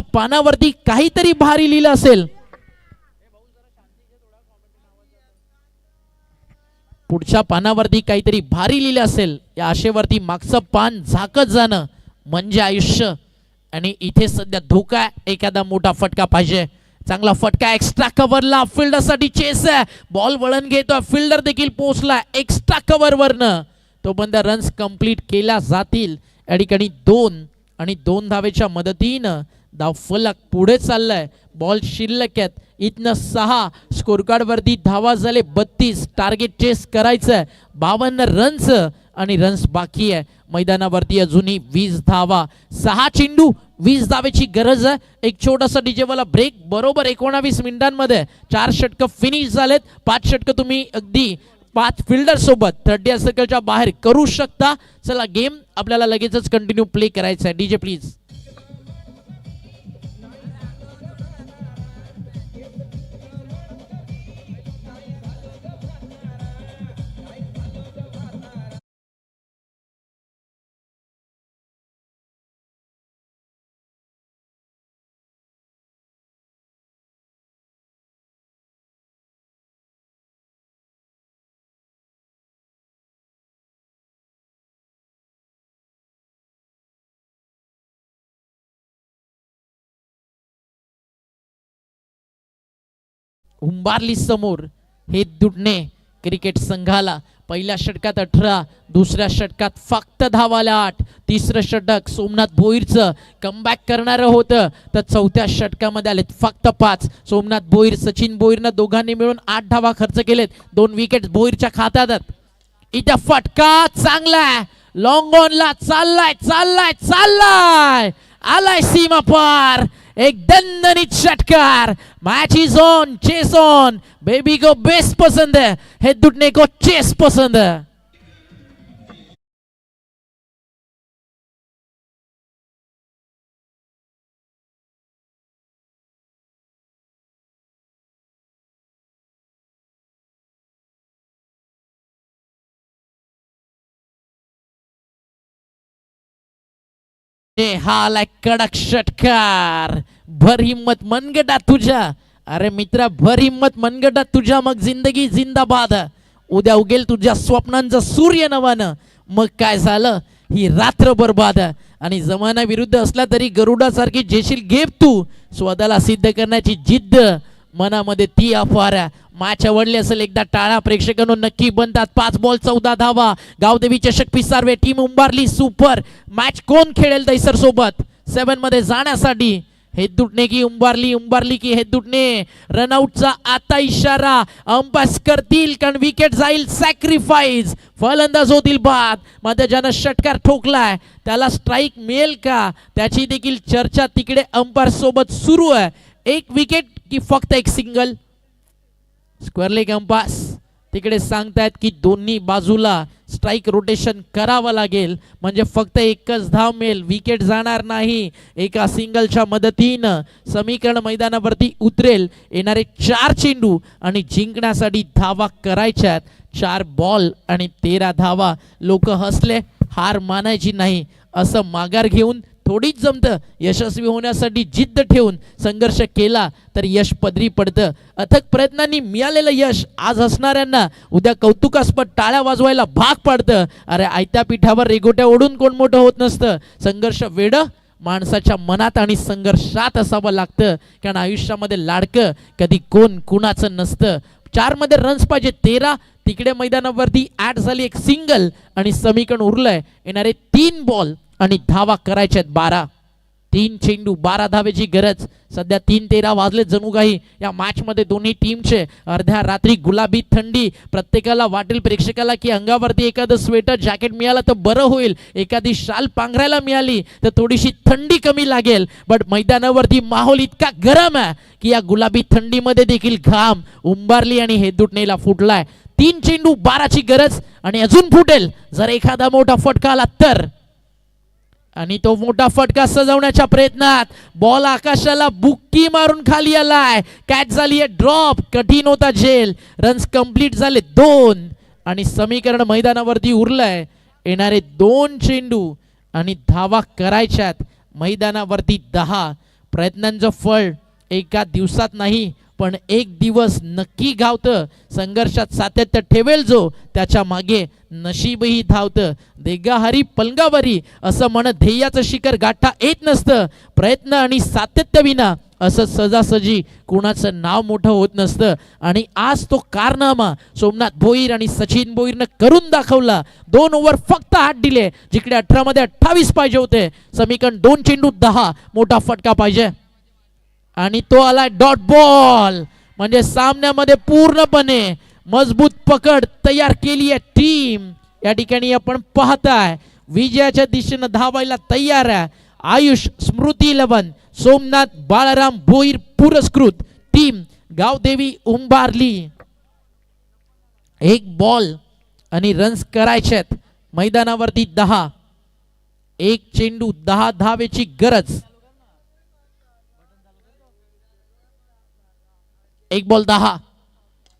पानावरती काहीतरी भारी लिहिलं असेल. पुढच्या पानावरती काहीतरी भारी लिहिलं असेल. या आशेवरती मागचं पान झाकत जाणं म्हणजे आयुष्य. आणि इथे सध्या धोका आहे, एखादा मोठा फटका पाहिजे. चांगला फटका एक्स्ट्रा कव्हरला, फिल्डरसाठी चेस आहे. बॉल वळण घेतोय, फिल्डर देखील पोहोचला एक्स्ट्रा कव्हरवरनं. तो बंद रन्स कंप्लीट केल्या जातील. या ठिकाणी 2 धावेच्या मदतीनं धाव फलक पुढे चाललाय. बॉल शिल्लक आहेत इथनं 6. स्कोर कार्ड वरती धावा झाले 32. टार्गेट चेस करायचंय 52 रन्स आणि रन्स बाकी आहे. मैदानावरती अजूनही 20 धावा. 6 चेंडू 20 धावेची गरज आहे. एक छोटासा डीजेवाला ब्रेक. बरोबर 19 मिनिटांमध्ये 4 षटकं फिनिश झालेत. 5 षटकं तुम्ही अगदी 5 फिल्डर सोबत 30 सर्कलच्या बाहेर करू शकता. चला गेम आपल्याला लगेचच कंटिन्यू प्ले करायचा आहे. DJ please. उंबारली समोर हे दुडणे क्रिकेट संघाला पहिल्या षटकात 18, दुसऱ्या षटकात फक्त धावाला 8. तिसरं षटक सोमनाथ भोईरचं कमबॅक करणारं होतं तर चौथ्या षटकामध्ये आलेत फक्त 5. सोमनाथ भोईर सचिन भोईरनं दोघांनी मिळून 8 धावा खर्च केलेत. 2 विकेट भोईरच्या खात्यात. इथं फटका चांगला लॉंग ऑनला चाललाय आलाय सीमा पार. एक दणदणीत षटकार. Match is on, chase on. Baby को बेस पसंद है, हे दुटने को चेस पसंद है. हा आलाय कडक षटकार. भर हिम्मत मनगटा तुझ्या. अरे मित्रा, भर हिम्मत मनगटा तुझ्या, मग जिंदगी जिंदाबाद. उद्या उगेल तुझ्या स्वप्नांचा सूर्य नवानं. मग काय झालं, ही रात्र बरबाद. आणि जमाना विरुद्ध असला तरी गरुडासारखी जेशील घेप तू. स्वतःला सिद्ध करण्याची जिद्द मनामध्ये ती अफार. मॅच आवडली असेल एकदा टाळा. प्रेक्षकांनो नक्की बनतात. 5 बॉल 14 धावा. गावदेवी चषक पिसारवे टीम उंबारली सुपर. मॅच कोण खेळेल दैसर सोबत 7 मध्ये जाण्यासाठी? हे दुटणे की उंबारली की हे दुटणे? रनआउटचा आता इशारा. अंपायर करतील कारण विकेट जाईल सॅक्रिफाईस. फलंदाज होतील बाद. मात्र ज्यानं षटकार ठोकलाय त्याला स्ट्राईक मिळेल का, त्याची देखील चर्चा तिकडे अंपायर सोबत सुरू आहे. 1 विकेट की फक्त 1 सिंगल? स्क्वेअर लेग अंपायर तिकडे सांगतायत की दोन्ही बाजूला स्ट्राईक रोटेशन करावं लागेल म्हणजे फक्त एकच धाव मिळेल, विकेट जाणार नाही. एका सिंगलच्या मदतीनं समीकरण मैदानावरती उतरेल. येणारे 4 चेंडू आणि जिंकण्यासाठी धावा करायच्यात. 4 बॉल आणि 13 धावा. लोक हसले, हार मानायची नाही असं माघार घेऊन थोडीच जमतं. यशस्वी होण्यासाठी जिद्द ठेवून संघर्ष केला तर यश पदरी पडतं. अथक प्रयत्नांनी मिळालेलं यश आज हसणाऱ्यांना उद्या कौतुकास्पद टाळ्या वाजवायला भाग पाडतं. अरे आयत्या पिठावर रेगोट्या ओढून कोण मोठं होत नसतं. संघर्ष वेडं माणसाच्या मनात आणि संघर्षात असावं लागतं. कारण आयुष्यामध्ये लाडकं कधी कोण कुणाचं नसतं. 4 मध्ये रन्स पाहिजे 13. तिकडे मैदानावरती ऍड झाली 1 सिंगल आणि समीकरण उरलंय. येणारे 3 बॉल आणि धावा करायच्यात 12. 3 चेंडू 12 धावेची गरज. सध्या 3:13 वाजले जणू काही या मॅच मध्ये दोन्ही टीमचे. अर्ध्या रात्री गुलाबी थंडी. प्रत्येकाला वाटेल प्रेक्षकाला की अंगावरती एखादं स्वेटर जॅकेट मिळालं तर बरं होईल. एखादी शाल पांघरायला मिळाली तर थोडीशी थंडी कमी लागेल. बट मैदानावरती माहोल इतका गरम आहे की या गुलाबी थंडीमध्ये देखील घाम उंबारली आणि हे दुटणेला फुटलाय. 3 चेंडू 12ची गरज आणि अजून फुटेल जर एखादा मोठा फटका आला तर. आणि तो मोठा फटका सजवण्याच्या प्रयत्नात बॉल आकाशाला बुक्की मारून खाली आलाय. कॅच झाली आहे ड्रॉप. कठीण होता झेल. रन्स कंप्लीट झाले 2 आणि समीकरण मैदानावरती उरलंय. येणारे 2 चेंडू आणि धावा करायच्यात. मैदानावरती 10. प्रयत्नांचं फळ एका दिवसात नाही पण एक दिवस नक्की गावतं. संघर्षात सातत्य ठेवेल जो त्याच्या मागे नशीबही धावतं. देगाहारी पलंगावरी असं म्हणत ध्येयाचं शिखर गाठता येत नसतं. प्रयत्न आणि सातत्य विना असं सहजासहजी कुणाचं नाव मोठं होत नसतं. आणि आज तो कारनामा सोमनाथ भोईर आणि सचिन भोईरनं करून दाखवला. 2 ओव्हर फक्त 8 दिले जिकडे 18 मध्ये 28 पाहिजे होते. समीकरण 2 चेंडू 10. मोठा फटका पाहिजे आणि तो आलाय डॉट बॉल. म्हणजे सामन्यामध्ये पूर्णपणे मजबूत पकड तयार केली आहे टीम. या ठिकाणी आपण पाहताय विजयाच्या दिशेनं धावायला तयार आहे आयुष स्मृती 11 सोमनाथ बाळाराम भोईर पुरस्कृत टीम गावदेवी उंबारली. 1 बॉल आणि रन्स करायचेत. मैदानावरती 10. 1 चेंडू 10 धावेची गरज. 1 बॉल 10.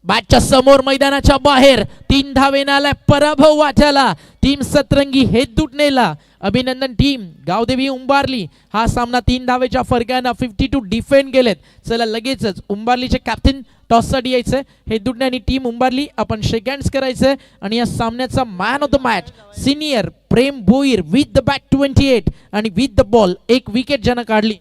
बॅटच्या समोर मैदानाच्या बाहेर 3 धावेने आलाय पराभव वाट्याला. टीम सतरंगी हे तुटणेला. अभिनंदन टीम गावदेवी उंबारली. हा सामना 3 धावेच्या फरकानं 52 डिफेंड केलेत. चला लगेचच उंबारलीचे कॅप्टन टॉससाठी यायचंय. हे दुटण्यानी टीम उंबारली आपण शेक हँड्स करायचंय. आणि या सामन्याचा man of the match senior Prem Bhoir with the bat 28 आणि विथ द बॉल 1 विकेट ज्यानं काढली.